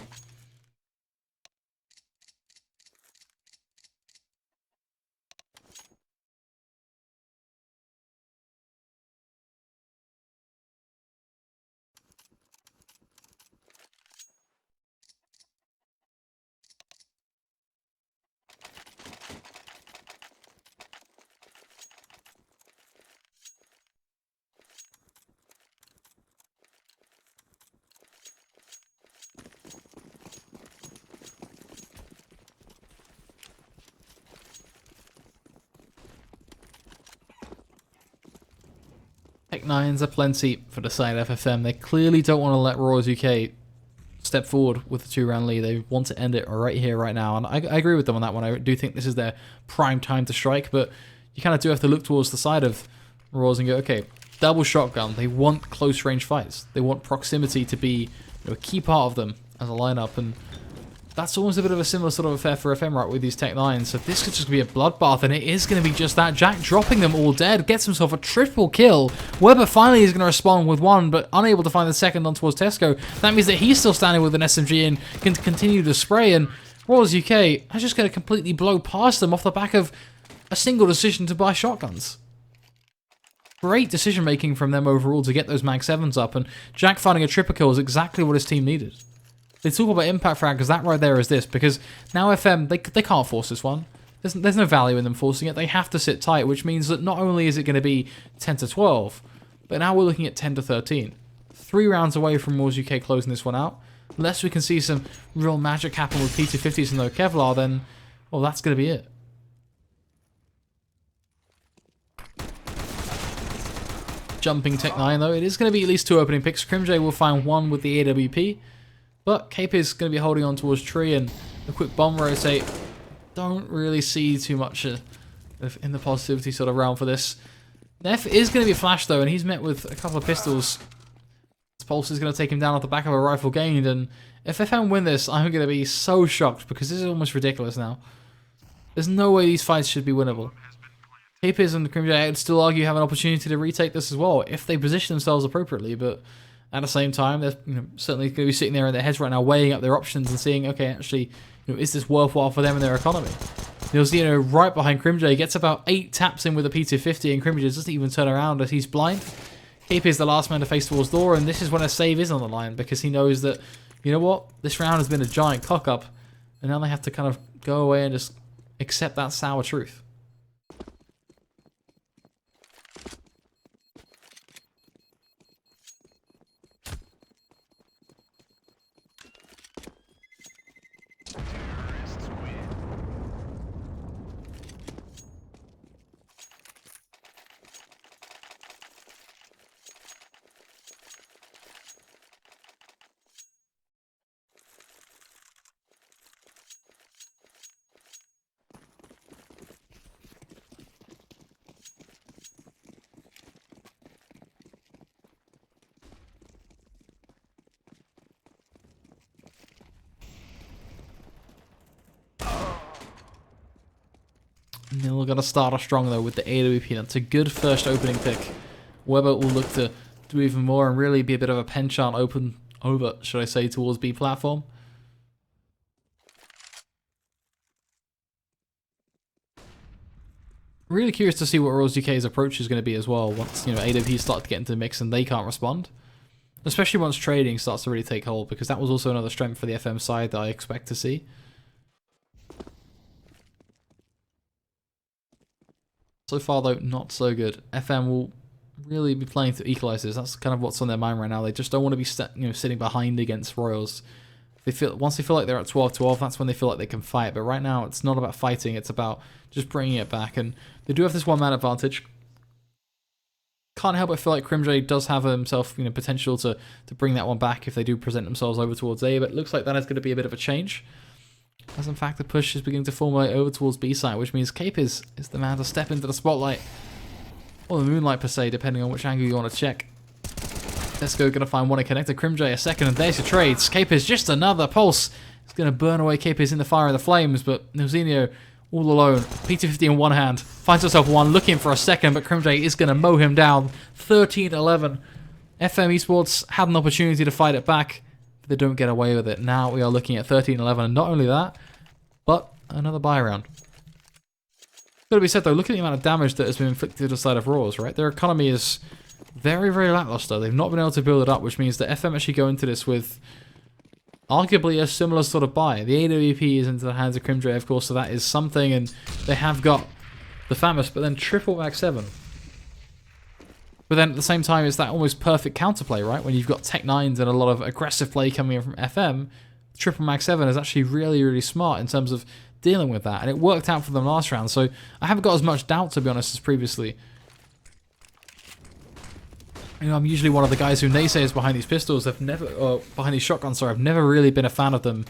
Tech 9s are plenty for the side FFM. They clearly don't want to let Royals UK step forward with a 2-round lead. They want to end it right here, right now. And I agree with them on that one. I do think this is their prime time to strike, but you kind of do have to look towards the side of Royals and go, okay, double shotgun. They want close range fights. They want proximity to be a key part of them as a lineup, and that's almost a bit of a similar sort of affair for FM, right, with these Tech 9s. So this could just be a bloodbath, and it is going to be just that. Jack dropping them all dead, gets himself a triple kill. Weber finally is going to respond with one, but unable to find the second on towards Tesco. That means that he's still standing with an SMG and can continue to spray, and Royals UK are just going to completely blow past them off the back of a single decision to buy shotguns. Great decision making from them overall to get those Mag 7s up, and Jack finding a triple kill is exactly what his team needed. They talk about impact frag because that right there is this, because now FM, they can't force this one. There's no value in them forcing it. They have to sit tight, which means that not only is it going to be 10 to 12, but now we're looking at 10 to 13. 3 rounds away from Royals UK closing this one out. Unless we can see some real magic happen with P250s and no Kevlar, then, well, that's going to be it. Jumping Tech 9, though, it is going to be at least 2 opening picks. Crimj will find 1 with the AWP. But Cape is going to be holding on towards Tree, and a quick bomb rotate. Don't really see too much in the positivity sort of realm for this. Neff is going to be flashed though, and he's met with a couple of pistols. His pulse is going to take him down off the back of a rifle gained, and if FM win this, I'm going to be so shocked because this is almost ridiculous now. There's no way these fights should be winnable. Cape is and Crimj, I'd still argue, have an opportunity to retake this as well if they position themselves appropriately, but at the same time, they're certainly going to be sitting there in their heads right now, weighing up their options and seeing, okay, actually, is this worthwhile for them and their economy? You'll see, right behind Crimj, gets about 8 taps in with a P250, and Crimj doesn't even turn around as he's blind. Cape is the last man to face towards door, and this is when a save is on the line, because he knows that, you know what, this round has been a giant cock-up, and now they have to kind of go away and just accept that sour truth. Nil going to start off strong though with the AWP. That's a good first opening pick. Weber will look to do even more and really be a bit of a penchant over, should I say, towards B platform. Really curious to see what Royals UK's approach is going to be as well once AWP start to get into the mix and they can't respond. Especially once trading starts to really take hold, because that was also another strength for the FM side that I expect to see. So far, though, not so good. FM will really be playing to equalize this. That's kind of what's on their mind right now. They just don't want to be sitting behind against Royals. Once they feel like they're at 12-12, that's when they feel like they can fight. But right now, it's not about fighting. It's about just bringing it back. And they do have this one-man advantage. Can't help but feel like Crimj does have himself potential to bring that one back if they do present themselves over towards A. But it looks like that is going to be a bit of a change. As in fact the push is beginning to formulate over towards B side, which means Cape is the man to step into the spotlight. Or the moonlight per se, depending on which angle you want to check. Tesco going to find one to connect to Crimj a second, and there's your trades. Cape is just another pulse. It's going to burn away Cape is in the fire and the flames, but Nilzinho all alone. PT50 in one hand. Finds himself one, looking for a second, but Crimj is going to mow him down. 13-11. FM eSports had an opportunity to fight it back, but they don't get away with it. Now we are looking at 13-11, and not only that, but another buy round. Got to be said though, look at the amount of damage that has been inflicted to the side of Royals, right? Their economy is very, very lackluster. They've not been able to build it up, which means that FM actually go into this with arguably a similar sort of buy. The AWP is into the hands of Crimj, of course, so that is something, and they have got the famous, but then triple Mag 7. But then at the same time, it's that almost perfect counterplay, right? When you've got Tech 9s and a lot of aggressive play coming in from FM, triple Mag 7 is actually really, really smart in terms of dealing with that, and it worked out for them last round, so I haven't got as much doubt, to be honest, as previously. You know, I'm usually one of the guys who naysays behind these pistols. I've never, or behind these shotguns, sorry, I've never really been a fan of them.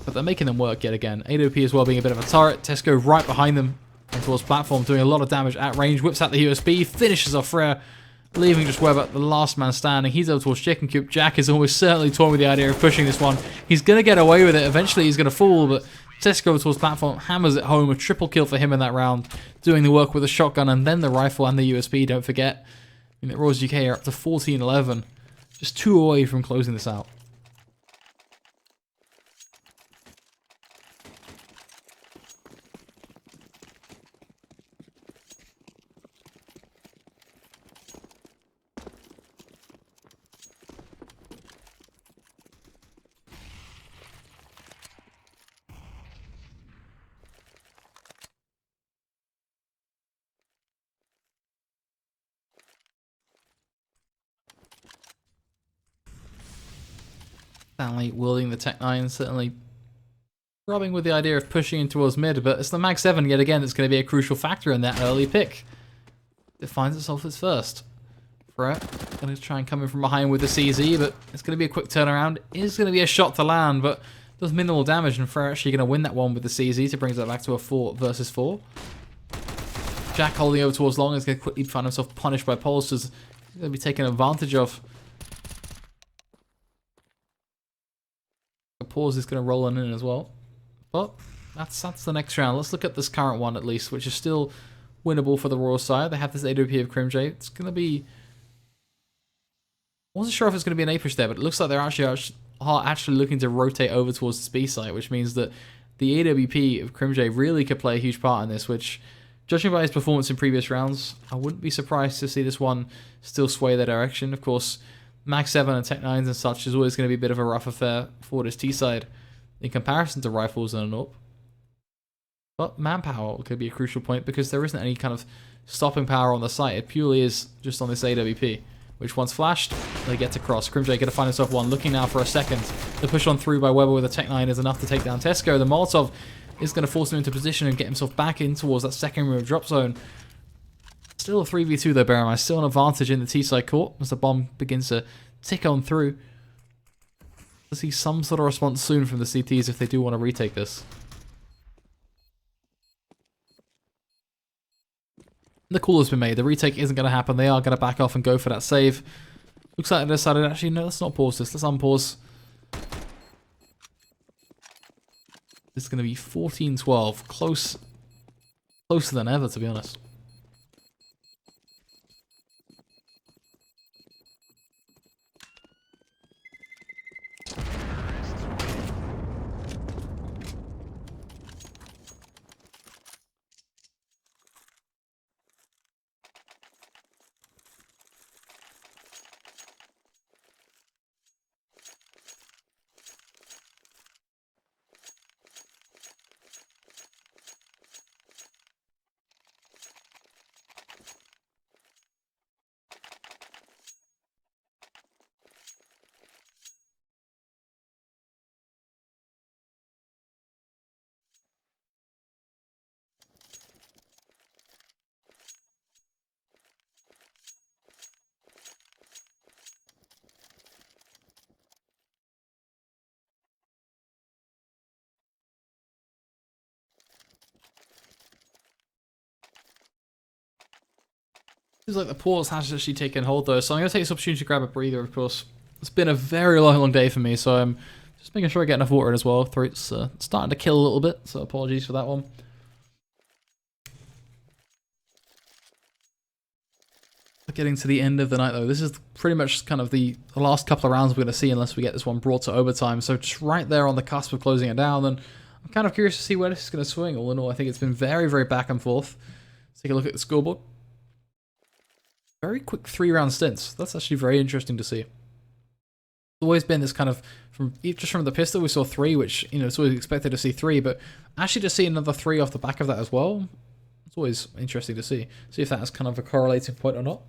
But they're making them work yet again. AWP as well being a bit of a turret. Tesco right behind them and towards platform, doing a lot of damage at range. Whips out the USB, finishes off Freya, leaving just Weber, the last man standing. He's over towards Chicken Coop. Jack is almost certainly torn with the idea of pushing this one. He's going to get away with it. Eventually he's going to fall, but Tesco towards platform, hammers it home. A triple kill for him in that round, doing the work with the shotgun and then the rifle and the USB, don't forget. I mean, Royals UK are up to 14-11. Just 2 away from closing this out. Stanley wielding the Tech 9, certainly rubbing with the idea of pushing in towards mid, but it's the Mag 7 yet again that's going to be a crucial factor in that early pick. It finds itself as first. Freya going to try and come in from behind with the CZ, but it's going to be a quick turnaround. It is going to be a shot to land, but does minimal damage, and Freya actually going to win that one with the CZ to bring that back to a 4 versus 4. Jack holding over towards long is going to quickly find himself punished by Pulse, as he's going to be taken advantage of. Pause is going to roll in as well, but that's the next round. Let's look at this current one at least, which is still winnable for the Royal side. They have this AWP of Crimj. It's going to be, I wasn't sure if it's going to be an A push there, but it looks like they're actually looking to rotate over towards this B site, which means that the AWP of Crimj really could play a huge part in this, which, judging by his performance in previous rounds, I wouldn't be surprised to see this one still sway their direction. Of course, Mag 7 and Tech 9s and such is always going to be a bit of a rough affair for this T side in comparison to rifles and an AWP. But manpower could be a crucial point because there isn't any kind of stopping power on the site. It purely is just on this AWP, which once flashed, they get to cross. Crimj going to find himself one, looking now for a second. The push on through by Weber with a Tech 9 is enough to take down Tesco. The Molotov is going to force him into position and get himself back in towards that second room of drop zone. Still a 3v2 though, bear in mind. Still an advantage in the T-side court as the bomb begins to tick on through. We'll see some sort of response soon from the CTs if they do want to retake this. The call has been made. The retake isn't going to happen. They are going to back off and go for that save. Looks like they decided, actually, no, let's not pause this. Let's unpause. This is going to be 14-12. Closer than ever, to be honest. Seems like the pause has actually taken hold though, so I'm going to take this opportunity to grab a breather, of course. It's been a very long day for me, so I'm Just making sure I get enough water in as well. Throat's starting to kill a little bit, so apologies for that one. Getting to the end of the night though, this is pretty much kind of the last couple of rounds we're going to see unless we get this one brought to overtime. So just right there on the cusp of closing it down, and I'm kind of curious to see where this is going to swing. All in all, I think it's been very, very back and forth. Let's take a look at the scoreboard. Very quick 3-round stints. That's actually very interesting to see. It's always been this kind of, just from the pistol we saw 3, which, you know, it's always expected to see 3, but actually to see another 3 off the back of that as well, it's always interesting to see. See if that's kind of a correlating point or not.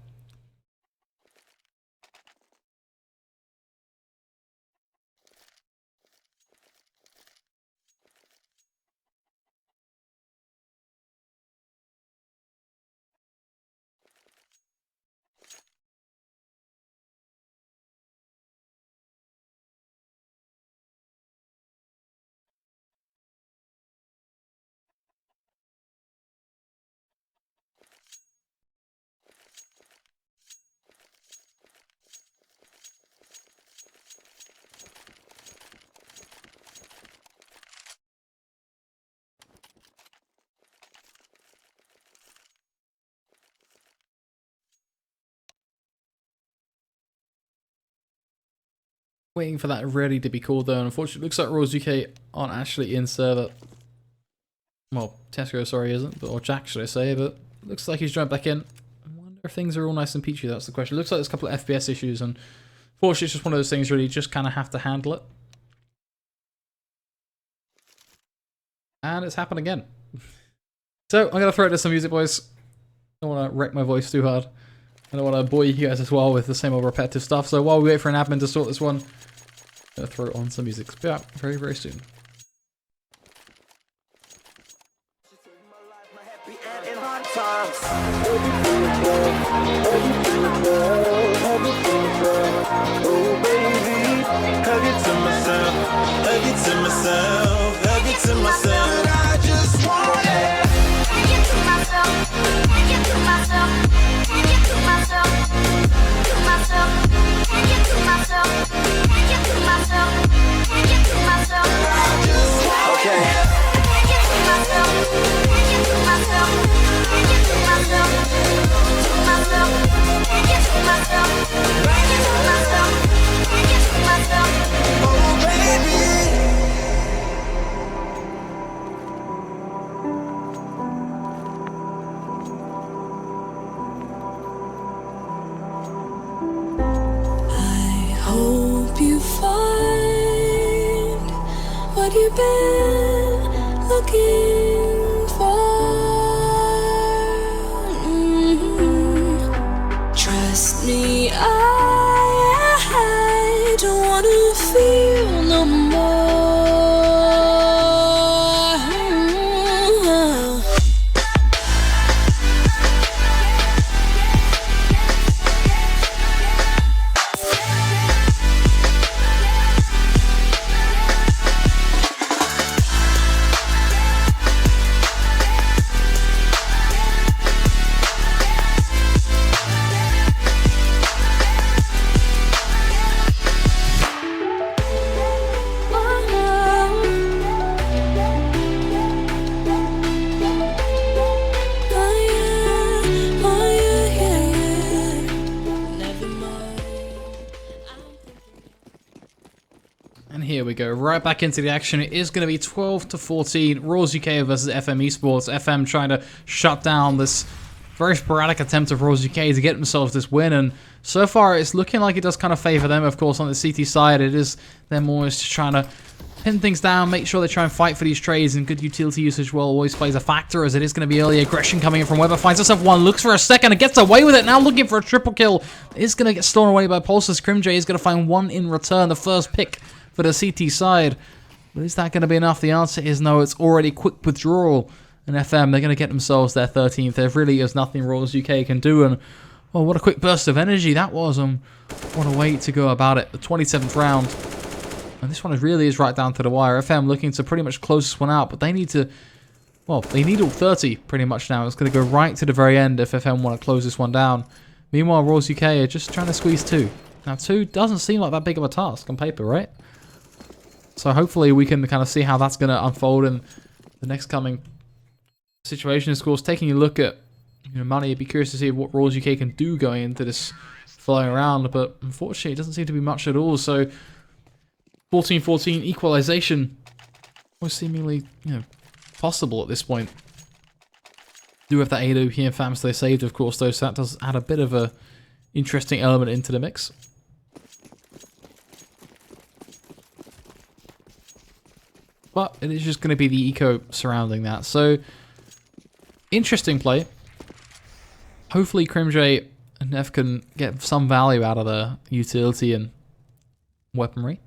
Waiting for that ready to be called though, and unfortunately it looks like RoyalsUK aren't actually in server. Well, Tesco, sorry, isn't, or Jack should I say, but looks like he's jumped back in. I wonder if things are all nice and peachy, that's the question. Looks like there's a couple of FPS issues, and fortunately it's just one of those things really, you just kind of have to handle it. And it's happened again. So, I'm going to throw it to some music, boys. I don't want to wreck my voice too hard. I don't want to bore you guys as well with the same old repetitive stuff, so while we wait for an admin to sort this one, I'm going to throw on some music. Be out very, very soon. What you've been looking for. Trust me, I don't wanna feel no more. And here we go, right back into the action. It is going to be 12-14, RoyalsUK versus FM eSports. FM trying to shut down this very sporadic attempt of RoyalsUK to get themselves this win, and so far it's looking like it does kind of favour them. Of course, on the CT side, it is them always trying to pin things down, make sure they try and fight for these trades, and good utility usage well always plays a factor, as it is going to be early aggression coming in from Weber. Finds herself one, looks for a second, and gets away with it. Now looking for a triple kill. Is going to get stolen away by Pulse's. Crimj is going to find one in return, the first pick for the CT side. But is that going to be enough? The answer is no. It's already quick withdrawal. And FM, they're going to get themselves their 13th. There really is nothing RoyalsUK can do. And, well, what a quick burst of energy that was. What a way to go about it. The 27th round. And this one really is right down to the wire. FM looking to pretty much close this one out. But they need to, well, they need all 30 pretty much now. It's going to go right to the very end if FM want to close this one down. Meanwhile, RoyalsUK are just trying to squeeze 2. Now, 2 doesn't seem like that big of a task on paper, right? So hopefully we can kind of see how that's going to unfold in the next coming situation. Of course, taking a look at money, I'd be curious to see what Royals UK can do going into this flowing around, but unfortunately it doesn't seem to be much at all. So 14-14 equalization was seemingly possible at this point. Do have that 8 OPM fams they saved, of course, though, so that does add a bit of a interesting element into the mix. But it is just going to be the eco surrounding that. So, interesting play. Hopefully Crimjay and Neff can get some value out of the utility and weaponry.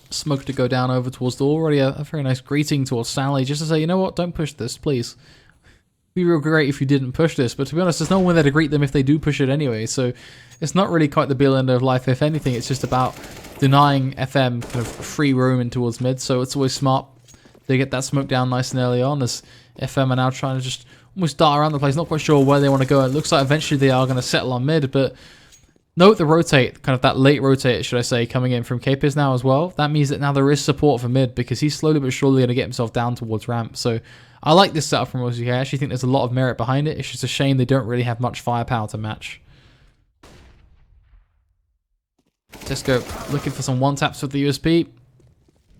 Smoke to go down over towards the already a very nice greeting towards Stanley, just to say, you know what, don't push this, please. It'd be real great if you didn't push this, but to be honest, there's no one there to greet them if they do push it anyway, so it's not really quite the be-all end of life. If anything, it's just about denying FM kind of free roam in towards mid, so it's always smart to get that smoke down nice and early on, as FM are now trying to just almost dart around the place, not quite sure where they want to go. It looks like eventually they are going to settle on mid, but note the rotate, kind of that late rotate, should I say, coming in from Capers now as well. That means that now there is support for mid, because he's slowly but surely going to get himself down towards ramp. So I like this setup from RoyalsUK. I actually think there's a lot of merit behind it. It's just a shame they don't really have much firepower to match. CSGO looking for some one-taps with the USP.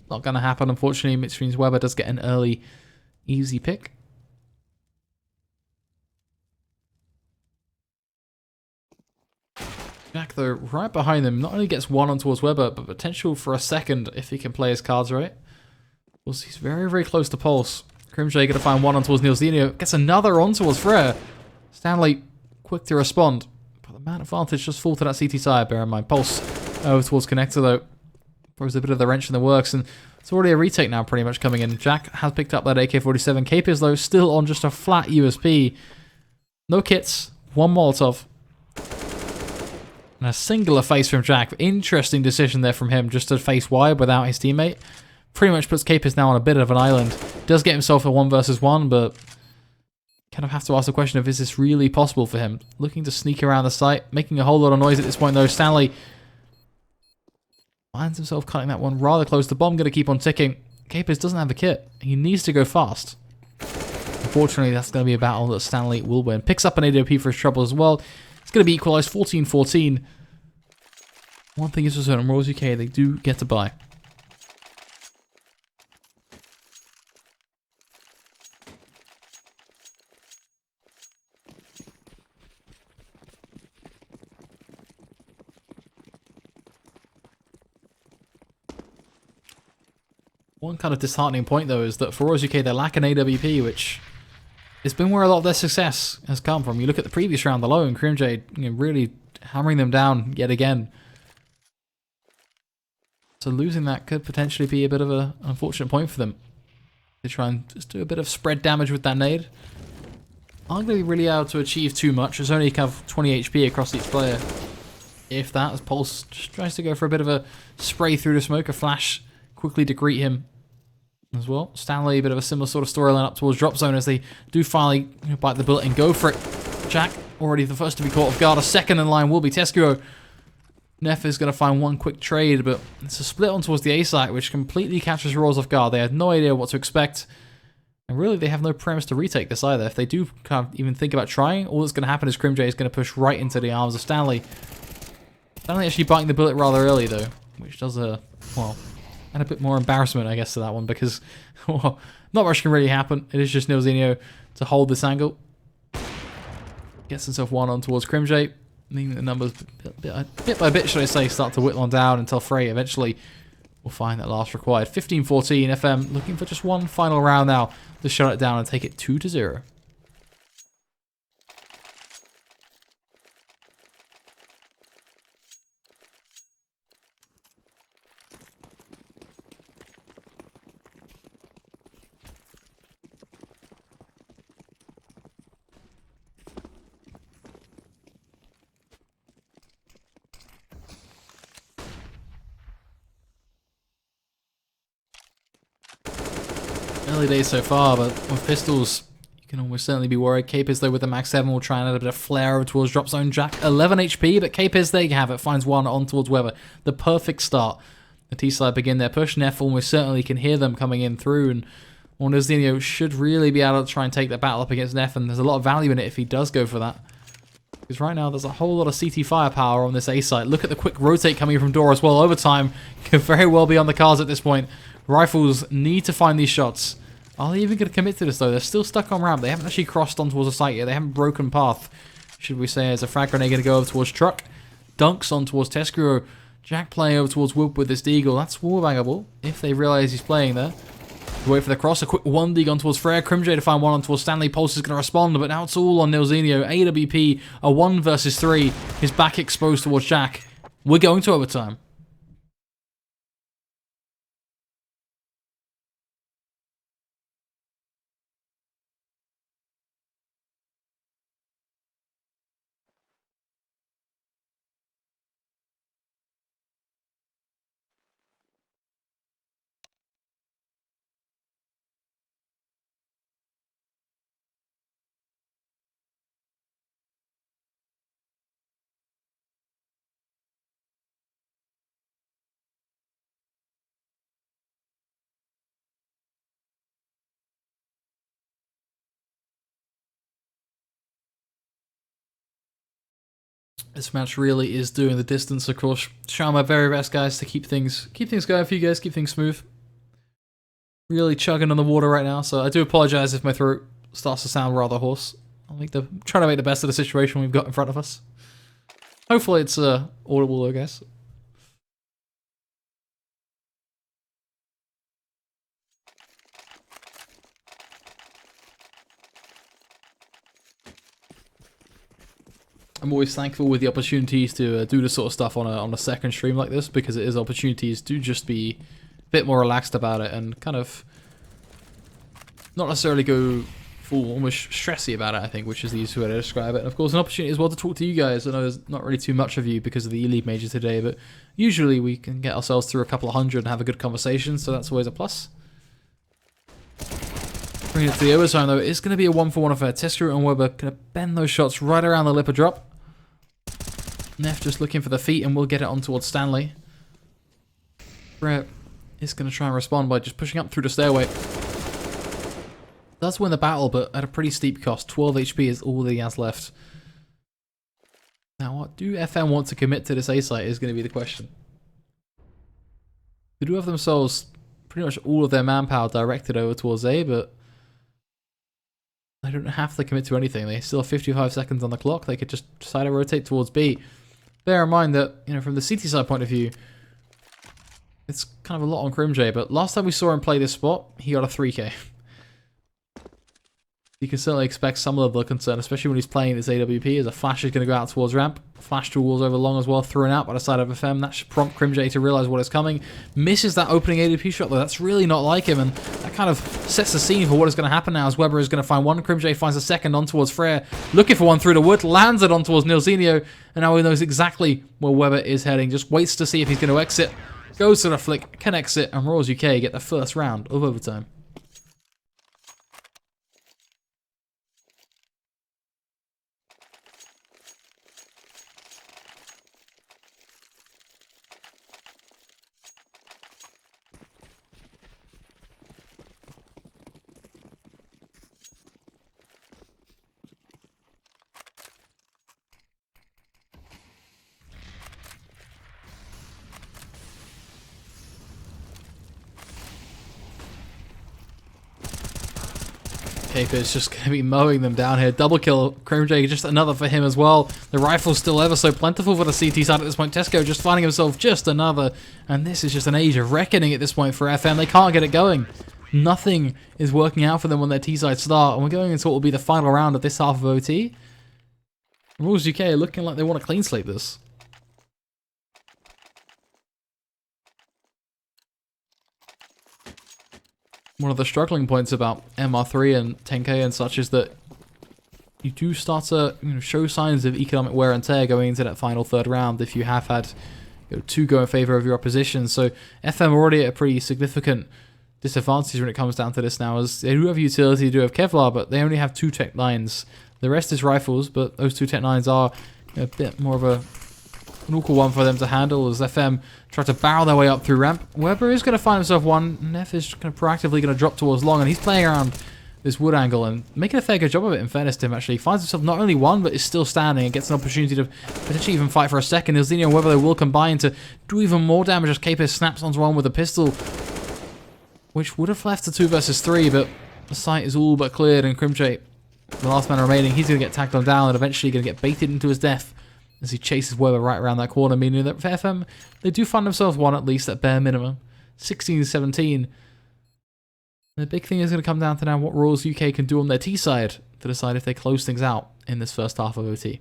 Not going to happen, unfortunately. Midstream's Weber does get an early, easy pick. Jack, though, right behind them, not only gets one on towards Weber, but potential for a second if he can play his cards right. Well, he's very, very close to Pulse. Crimjay going to find one on towards Neilzino. Gets another on towards Frere. Stanley quick to respond. But the man advantage just fall to that CT side, bear in mind. Pulse over towards Connector, though. Throws a bit of the wrench in the works, and it's already a retake now pretty much coming in. Jack has picked up that AK-47. Capers, though, still on just a flat USP. No kits. One Molotov. And a singular face from Jack. Interesting decision there from him, just to face wide without his teammate. Pretty much puts Capers now on a bit of an island. Does get himself a 1 versus 1, but kind of have to ask the question of, is this really possible for him? Looking to sneak around the site, making a whole lot of noise at this point, though. Stanley finds himself cutting that one rather close. The bomb going to keep on ticking. Capers doesn't have a kit. He needs to go fast. Unfortunately, that's going to be a battle that Stanley will win. Picks up an AWP for his trouble as well. It's going to be equalised 14-14. One thing is for certain, RoyalsUK, they do get to buy. One kind of disheartening point, though, is that for RoyalsUK, they lack an AWP, which has been where a lot of their success has come from. You look at the previous round alone, Crimjay really hammering them down yet again. So losing that could potentially be a bit of an unfortunate point for them. They try and just do a bit of spread damage with that nade. Aren't going to be really able to achieve too much. There's only kind of 20 HP across each player. If that, as Pulse just tries to go for a bit of a spray through the smoke, a flash quickly to greet him as well. Stanley, a bit of a similar sort of storyline up towards drop zone as they do finally bite the bullet and go for it. Jack, already the first to be caught off guard. A second in line will be Tescuo. Neff is going to find one quick trade, but it's a split on towards the A site, which completely catches Royals off guard. They had no idea what to expect. And really, they have no premise to retake this either. If they do kind of even think about trying, all that's going to happen is Crimjay is going to push right into the arms of Stanley. Stanley actually biting the bullet rather early, though, which does well, add a bit more embarrassment, I guess, to that one, because well, not much can really happen. It is just Neilzino to hold this angle. Gets himself one on towards Crimjay. Meaning the numbers, bit by bit, should I say, start to whittle on down until Frey eventually will find that last required. 15-14, FM looking for just one final round now to shut it down and take it 2-0. Early days so far, but with pistols, you can almost certainly be worried. Capers, though, with the max 7 will try and add a bit of flair over towards drop zone. Jack, 11 HP, but Capers, there you have it, finds one on towards Weber. The perfect start. The T-side begin their push. Neff almost certainly can hear them coming in through, and Nilzinho should really be able to try and take the battle up against Neff, and there's a lot of value in it if he does go for that. Because right now there's a whole lot of CT firepower on this A site. Look at the quick rotate coming from Door as well. Overtime could very well be on the cards at this point. Rifles need to find these shots. Are they even going to commit to this though? They're still stuck on ramp. They haven't actually crossed on towards the site yet. They haven't broken path, should we say, as a frag grenade going to go over towards Truck. Dunks on towards Tescuro. Jack playing over towards Whoop with this Deagle. That's wallbangable if they realise he's playing there. Wait for the cross. A quick 1D on towards Frere. Crimj to find one on towards Stanley. Pulse is going to respond, but now it's all on Nilzinho. AWP, a 1 versus 3. His back exposed towards Jack. We're going to overtime. This match really is doing the distance, of course. Trying my very best, guys, to keep things going for you guys, keep things smooth. Really chugging on the water right now, so I do apologize if my throat starts to sound rather hoarse. Try to make the best of the situation we've got in front of us. Hopefully it's audible though, guys. I'm always thankful with the opportunities to do this sort of stuff on a second stream like this, because it is opportunities to just be a bit more relaxed about it and kind of not necessarily go full almost stressy about it, I think, which is the easiest way to describe it. And of course, an opportunity as well to talk to you guys. I know there's not really too much of you because of the E-League major today, but usually we can get ourselves through a couple of hundred and have a good conversation, so that's always a plus. Bringing it to the overtime though, it's going to be a 1-for-1 affair. Tescuro and Weber going to bend those shots right around the lip of drop. Neff just looking for the feet, and we'll get it on towards Stanley. Brett is going to try and respond by just pushing up through the stairway. Does win the battle, but at a pretty steep cost. 12 HP is all that he has left. Now, what do FM want to commit to this A site is going to be the question. They do have themselves pretty much all of their manpower directed over towards A, but they don't have to commit to anything. They still have 55 seconds on the clock. They could just decide to rotate towards B. Bear in mind that, you know, from the CT side point of view, it's kind of a lot on Crimj, but last time we saw him play this spot, he got a 3k. You can certainly expect some level of concern, especially when he's playing this AWP, as a flash is going to go out towards ramp. Flash tools over long as well, thrown out by the side of FM. That should prompt Crimj to realise what is coming. Misses that opening AWP shot though. That's really not like him, and that kind of sets the scene for what is going to happen now, as Weber is going to find one. Crimj finds a second on towards Frere. Looking for one through the wood. Lands it on towards Nilzinho, and now he knows exactly where Weber is heading. Just waits to see if he's going to exit. Goes to the flick, connects it, and Royals UK get the first round of overtime. Is just going to be mowing them down here. Double kill. Crimj, just another for him as well. The rifle's still ever so plentiful for the CT side at this point. Tesco just finding himself just another. And this is just an age of reckoning at this point for FM. They can't get it going. Nothing is working out for them on their T-side start. And we're going into what will be the final round of this half of OT. Royals UK are looking like they want to clean slate this. One of the struggling points about MR3 and 10K and such is that you do start to show signs of economic wear and tear going into that final third round if you have had two go in favour of your opposition. So FM already at a pretty significant disadvantage when it comes down to this now, as they do have utility, they do have Kevlar, but they only have 2 Tech 9s. The rest is rifles, but those 2 Tech 9s are a bit more of an awkward one for them to handle as FM try to barrel their way up through ramp. Weber is going to find himself one. Neff is kind of proactively going to drop towards long, and he's playing around this wood angle and making a fair good job of it, in fairness to him, actually. He finds himself not only one, but is still standing and gets an opportunity to potentially even fight for a second. Nilzini and Weber, they will combine to do even more damage as Capis snaps onto one with a pistol, which would have left a 2 versus 3, but the site is all but cleared, and Crimche, the last man remaining, he's going to get tacked on down and eventually going to get baited into his death as he chases Weber right around that corner, meaning that for FM, they do find themselves one at least at bare minimum. 16-17. The big thing is going to come down to now what Royals UK can do on their T side to decide if they close things out in this first half of OT.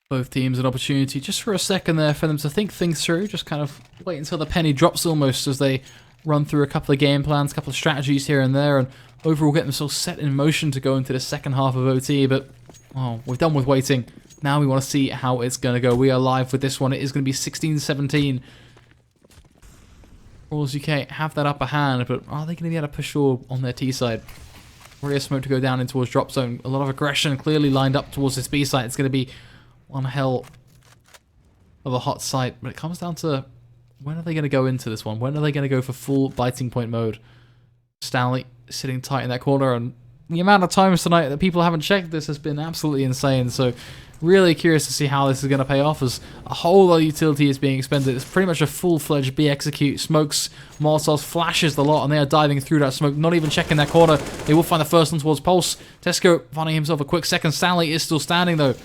Both teams an opportunity just for a second there for them to think things through, just kind of wait until the penny drops almost as they run through a couple of game plans, a couple of strategies here and there, and overall get themselves set in motion to go into the second half of OT. But, oh, we're done with waiting. Now we want to see how it's going to go. We are live with this one. It is going to be 16-17. Royals UK have that upper hand, but are they going to be able to push forward on their T side? Warrior smoke to go down in towards drop zone. A lot of aggression clearly lined up towards this B site. It's going to be one hell of a hot site, but it comes down to when are they going to go into this one? When are they going to go for full biting point mode? Stanley sitting tight in that corner, and the amount of times tonight that people haven't checked this has been absolutely insane. So really curious to see how this is going to pay off, as a whole lot of utility is being expended. It's pretty much a full-fledged B execute. Smokes, Molotovs, flashes the lot, and they are diving through that smoke, not even checking that corner. They will find the first one towards Pulse. Tesco finding himself a quick second. Stanley is still standing though.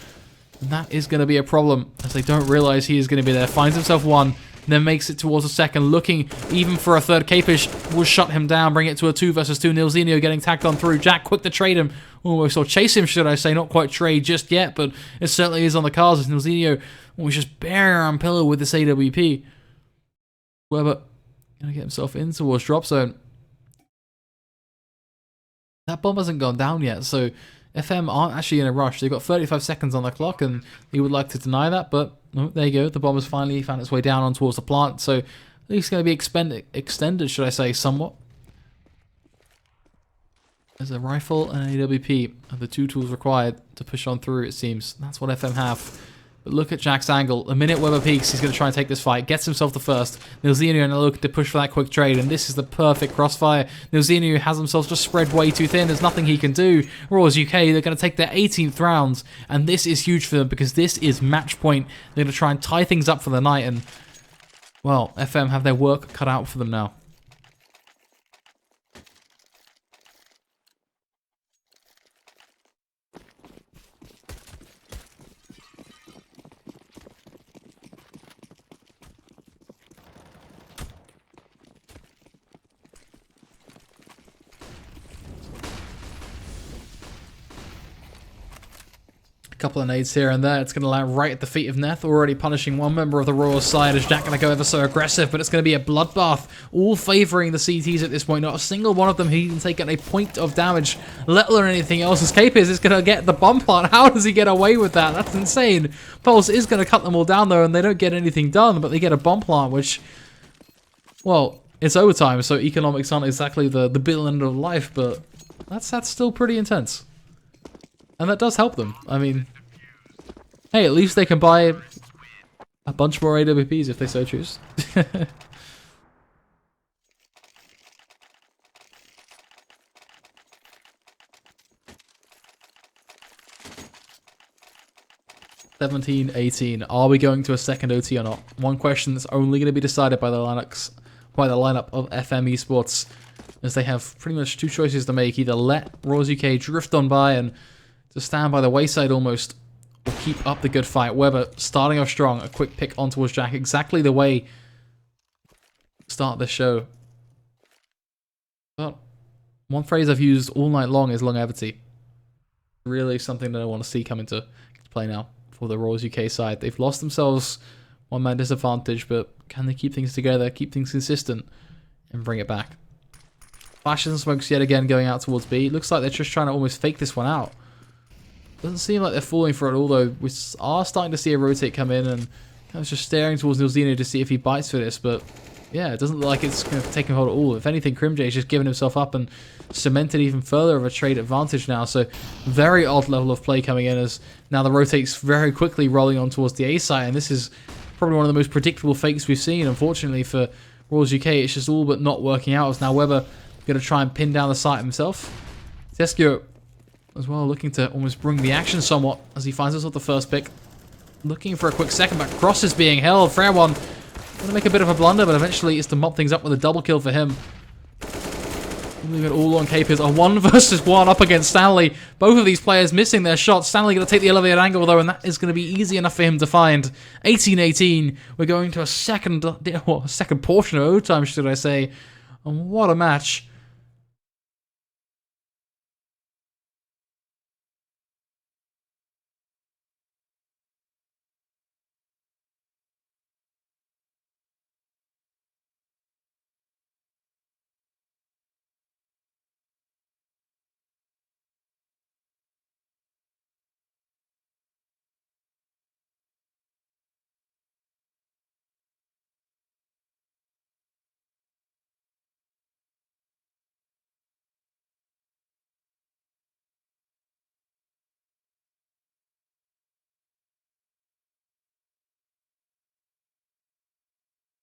And that is going to be a problem, as they don't realize he is going to be there. Finds himself one, then makes it towards a second, looking even for a third. Capish will shut him down, bring it to a 2 versus 2. Nilzinho getting tacked on through. Jack quick to trade him, almost, or chase him, should I say. Not quite trade just yet, but it certainly is on the cards, as Nilzinho was just bare on pillow with this AWP. Weber going to get himself in towards drop zone. That bomb hasn't gone down yet, so FM aren't actually in a rush. They've got 35 seconds on the clock, and he would like to deny that, but oh, there you go. The bomb has finally found its way down on towards the plant, so at least going to be extended, should I say, somewhat. There's a rifle and an AWP are the 2 tools required to push on through, it seems. That's what FM have. But look at Jack's angle. The minute Weber peaks, he's going to try and take this fight. Gets himself the first. Nilzinho looking to push for that quick trade, and this is the perfect crossfire. Nilzinho has himself just spread way too thin. There's nothing he can do. Royals UK, they're going to take their 18th rounds, and this is huge for them because this is match point. They're going to try and tie things up for the night, and, well, FM have their work cut out for them now. Couple of nades here and there. It's going to land right at the feet of Neth, already punishing one member of the Royals side, as Jack going to go ever so aggressive, but it's going to be a bloodbath, all favouring the CTs at this point. Not a single one of them even taken a point of damage, let alone anything else. As Capes is going to get the bomb plant. How does he get away with that? That's insane. Pulse is going to cut them all down though, and they don't get anything done, but they get a bomb plant, which, well, it's overtime, so economics aren't exactly the bill end of life, but that's still pretty intense. And that does help them. I mean, hey, at least they can buy a bunch more AWPs if they so choose. 17-18. Are we going to a second OT or not? One question that's only going to be decided by the lineup of FM eSports. as they have pretty much two choices to make. Either let Royals UK drift on by and just stand by the wayside almost, or keep up the good fight. Weber starting off strong, a quick pick on towards Jack, exactly the way to start this show. But one phrase I've used all night long is longevity. Really something that I want to see come into play now for the Royals UK side. They've lost themselves one-man disadvantage, but can they keep things together, keep things consistent, and bring it back? Flashes and smokes yet again going out towards B. Looks like they're just trying to almost fake this one out. Doesn't seem like they're falling for it all, though. We are starting to see a rotate come in, and kind of just staring towards Nilzino to see if he bites for this, but yeah, it doesn't look like it's kind of taking hold at all. If anything, Crimjay's just given himself up and cemented even further of a trade advantage now. So very odd level of play coming in, as now the rotate's very quickly rolling on towards the A side, and this is probably one of the most predictable fakes we've seen. Unfortunately for Royals UK, it's just all but not working out, as now Weber going to try and pin down the site himself. CSGO as well, looking to almost bring the action somewhat as he finds himself the first pick. Looking for a quick second, but Cross is being held. Fair one. Going to make a bit of a blunder, but eventually it's to mop things up with a double kill for him. Leaving it all on Capers. A 1 versus 1 up against Stanley. Both of these players missing their shots. Stanley going to take the elevated angle, though, and that is going to be easy enough for him to find. 18-18. We're going to a second portion of overtime, should I say. And what a match.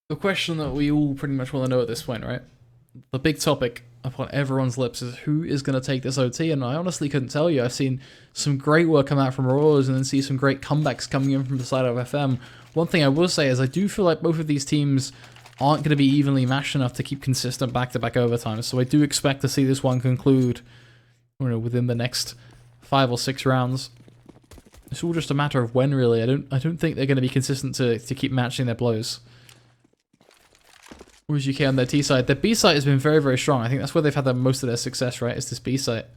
The question that we all pretty much want to know at this point, right? The big topic upon everyone's lips is who is going to take this OT, and I honestly couldn't tell you. I've seen some great work come out from Royals and then see some great comebacks coming in from the side of FM. One thing I will say is I do feel like both of these teams aren't going to be evenly matched enough to keep consistent back-to-back overtime, so I do expect to see this one conclude, you know, within the next 5 or 6 rounds. It's all just a matter of when, really. I don't think they're going to be consistent to keep matching their blows. Whereas UK on their T side. Their B site has been very, very strong. I think that's where they've had most of their success, right? Is this B site.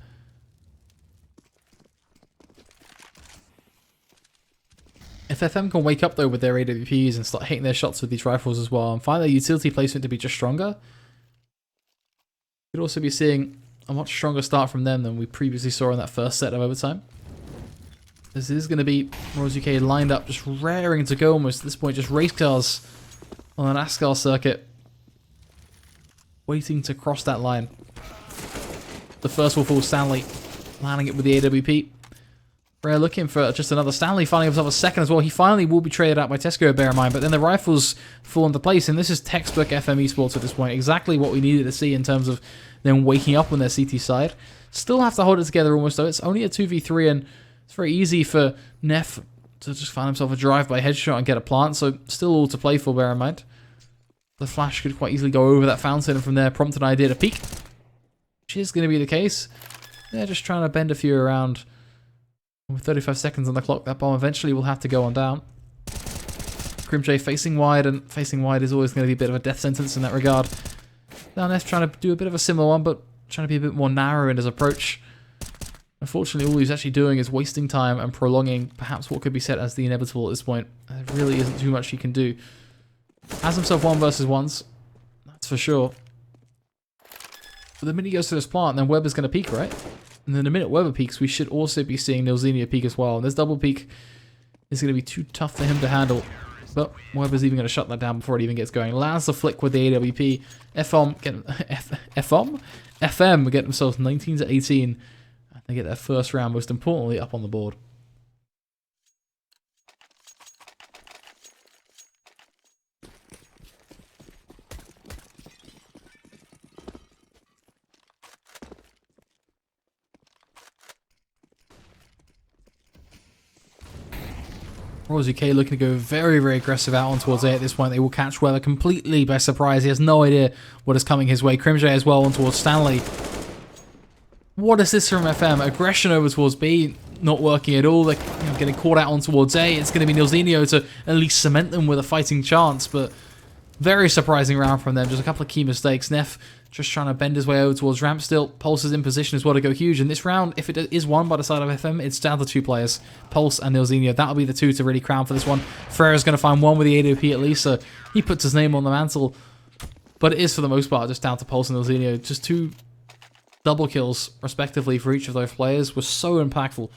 If FM can wake up, though, with their AWPs and start hitting their shots with these rifles as well, and find their utility placement to be just stronger, we'd also be seeing a much stronger start from them than we previously saw in that first set of overtime. This is going to be Royals UK lined up, just raring to go almost at this point, just race cars on an NASCAR circuit, waiting to cross that line. The first will fall Stanley, landing it with the AWP. Rare looking for just another Stanley, finding himself a second as well. He finally will be traded out by Tesco, bear in mind, but then the rifles fall into place, and this is textbook FM eSports at this point. Exactly what we needed to see in terms of them waking up on their CT side. Still have to hold it together almost, though. It's only a 2v3, and it's very easy for Neff to just find himself a drive-by headshot and get a plant, so still all to play for, bear in mind. The flash could quite easily go over that fountain and from there prompt an idea to peek, which is going to be the case. They're just trying to bend a few around. With 35 seconds on the clock, that bomb eventually will have to go on down. Crimjay facing wide, and facing wide is always going to be a bit of a death sentence in that regard. Now Neff trying to do a bit of a similar one, but trying to be a bit more narrow in his approach. Unfortunately, all he's actually doing is wasting time and prolonging perhaps what could be set as the inevitable at this point. There really isn't too much he can do. Has himself 1 versus 1s, that's for sure. But the minute he goes to this plant, then Weber's going to peek, right? And then the minute Weber peeks, we should also be seeing Nilzino peek as well. And this double peek is going to be too tough for him to handle. But Weber's even going to shut that down before it even gets going. Lands the flick with the AWP. FM get themselves 19-18. And they get their first round, most importantly, up on the board. Royals UK looking to go very, very aggressive out on towards A at this point. They will catch Weather completely by surprise. He has no idea what is coming his way. Crimjay as well on towards Stanley. What is this from FM? Aggression over towards B, not working at all. They're getting caught out on towards A. It's going to be Nilzinho to at least cement them with a fighting chance, but very surprising round from them. Just a couple of key mistakes. Neff just trying to bend his way over towards ramp still. Pulse is in position as well to go huge. And this round, if it is won by the side of FM, it's down to 2 players. Pulse and Nilzinho. That'll be the 2 to really crown for this one. Ferrer's going to find one with the AWP at least, so he puts his name on the mantle. But it is for the most part just down to Pulse and Nilzinho. Just 2 double kills, respectively, for each of those players was so impactful.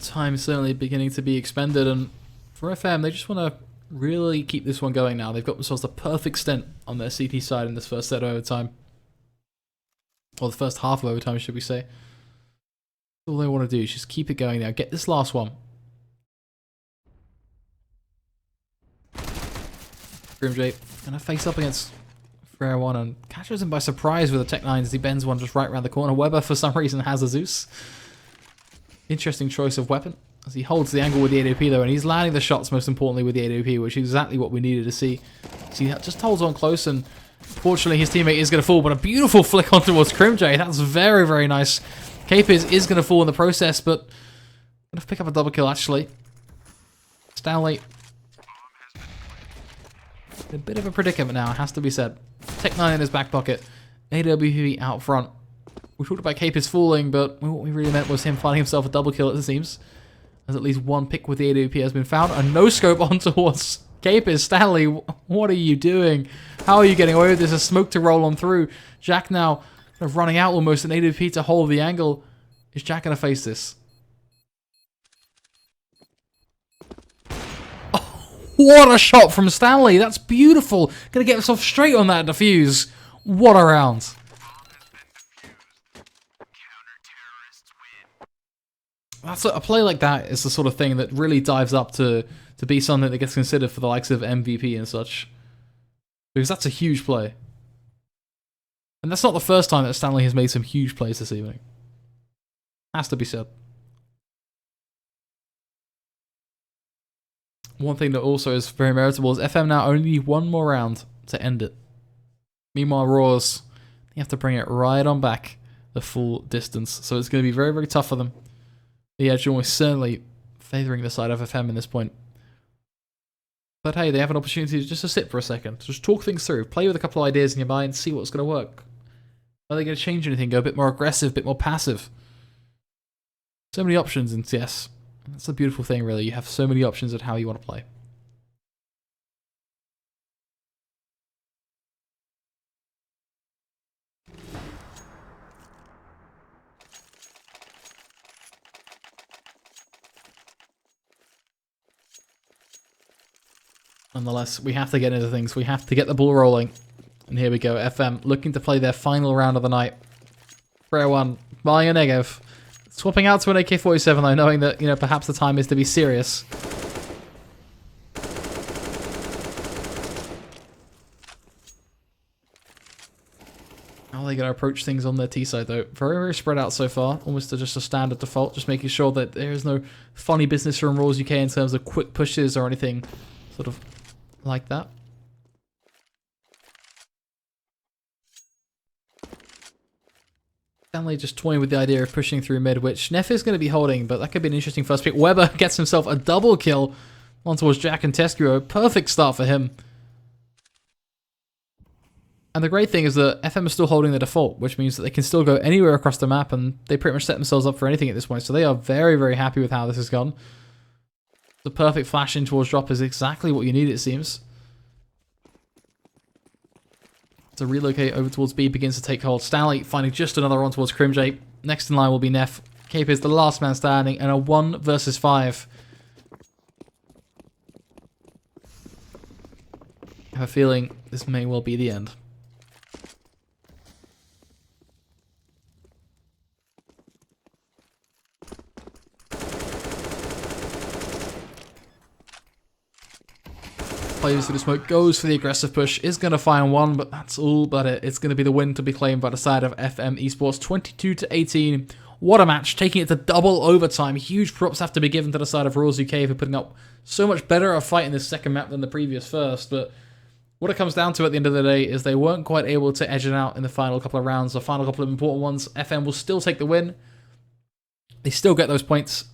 Time is certainly beginning to be expended, and for FM, they just want to really keep this one going now. They've got themselves the perfect stint on their CT side in this first set of overtime. Or the first half of overtime, should we say. All they want to do is just keep it going now. Get this last one. Grimjay gonna face up against Frere 1 and catches him by surprise with a Tech 9 as he bends one just right around the corner. Weber, for some reason, has a Zeus. Interesting choice of weapon as he holds the angle with the AWP though, and he's landing the shots most importantly with the AWP, which is exactly what we needed to see. So he just holds on close, and fortunately his teammate is going to fall, but a beautiful flick on towards Crimjay. That's very, very nice. Capers is going to fall in the process, but going to pick up a double kill actually. Stanley. A bit of a predicament now, it has to be said. Tech 9 in his back pocket. AWP out front. We talked about Capers falling, but what we really meant was him finding himself a double kill, it seems. As at least one pick with the AWP has been found. A no-scope on towards Capers. Stanley, what are you doing? How are you getting away with this? A smoke to roll on through. Jack now kind of running out almost, an AWP to hold the angle. Is Jack going to face this? Oh, what a shot from Stanley. That's beautiful. Going to get himself straight on that defuse. What a round. That's a play like that is the sort of thing that really dives up to be something that gets considered for the likes of MVP and such. Because that's a huge play. And that's not the first time that Stanley has made some huge plays this evening. Has to be said. One thing that also is very meritable is FM now only need one more round to end it. Meanwhile, Roars, you have to bring it right on back the full distance. So it's going to be very, very tough for them. The edge almost certainly favouring the side of FM in this point. But hey, they have an opportunity just to sit for a second. Just talk things through. Play with a couple of ideas in your mind. See what's going to work. Are they going to change anything? Go a bit more aggressive, a bit more passive? So many options in CS. That's the beautiful thing, really. You have so many options at how you want to play. Nonetheless, we have to get into things. We have to get the ball rolling. And here we go. FM looking to play their final round of the night. Prayer 1, buying a Negev. Swapping out to an AK-47 though, knowing that, perhaps the time is to be serious. How are they going to approach things on their T side though? Very, very spread out so far. Almost just a standard default. Just making sure that there is no funny business from Royals UK in terms of quick pushes or anything sort of like that. Stanley just toying with the idea of pushing through mid, which Neff is going to be holding, but that could be an interesting first pick. Weber gets himself a double kill on towards Jack and Tescuo. Perfect start for him. And the great thing is that FM is still holding the default, which means that they can still go anywhere across the map, and they pretty much set themselves up for anything at this point. So they are very, very happy with how this has gone. The perfect flash in towards drop is exactly what you need, it seems. To relocate over towards B begins to take hold. Stanley finding just another run towards Crimjay. Next in line will be Neff. Cape is the last man standing, and a 1 versus 5. I have a feeling this may well be the end. Plays through the smoke, goes for the aggressive push, is going to find one, but that's all but it. It's going to be the win to be claimed by the side of FM eSports, 22-18. What a match, taking it to double overtime. Huge props have to be given to the side of Royals UK for putting up so much better a fight in this second map than the previous first, but what it comes down to at the end of the day is they weren't quite able to edge it out in the final couple of rounds, the final couple of important ones. FM will still take the win. They still get those points.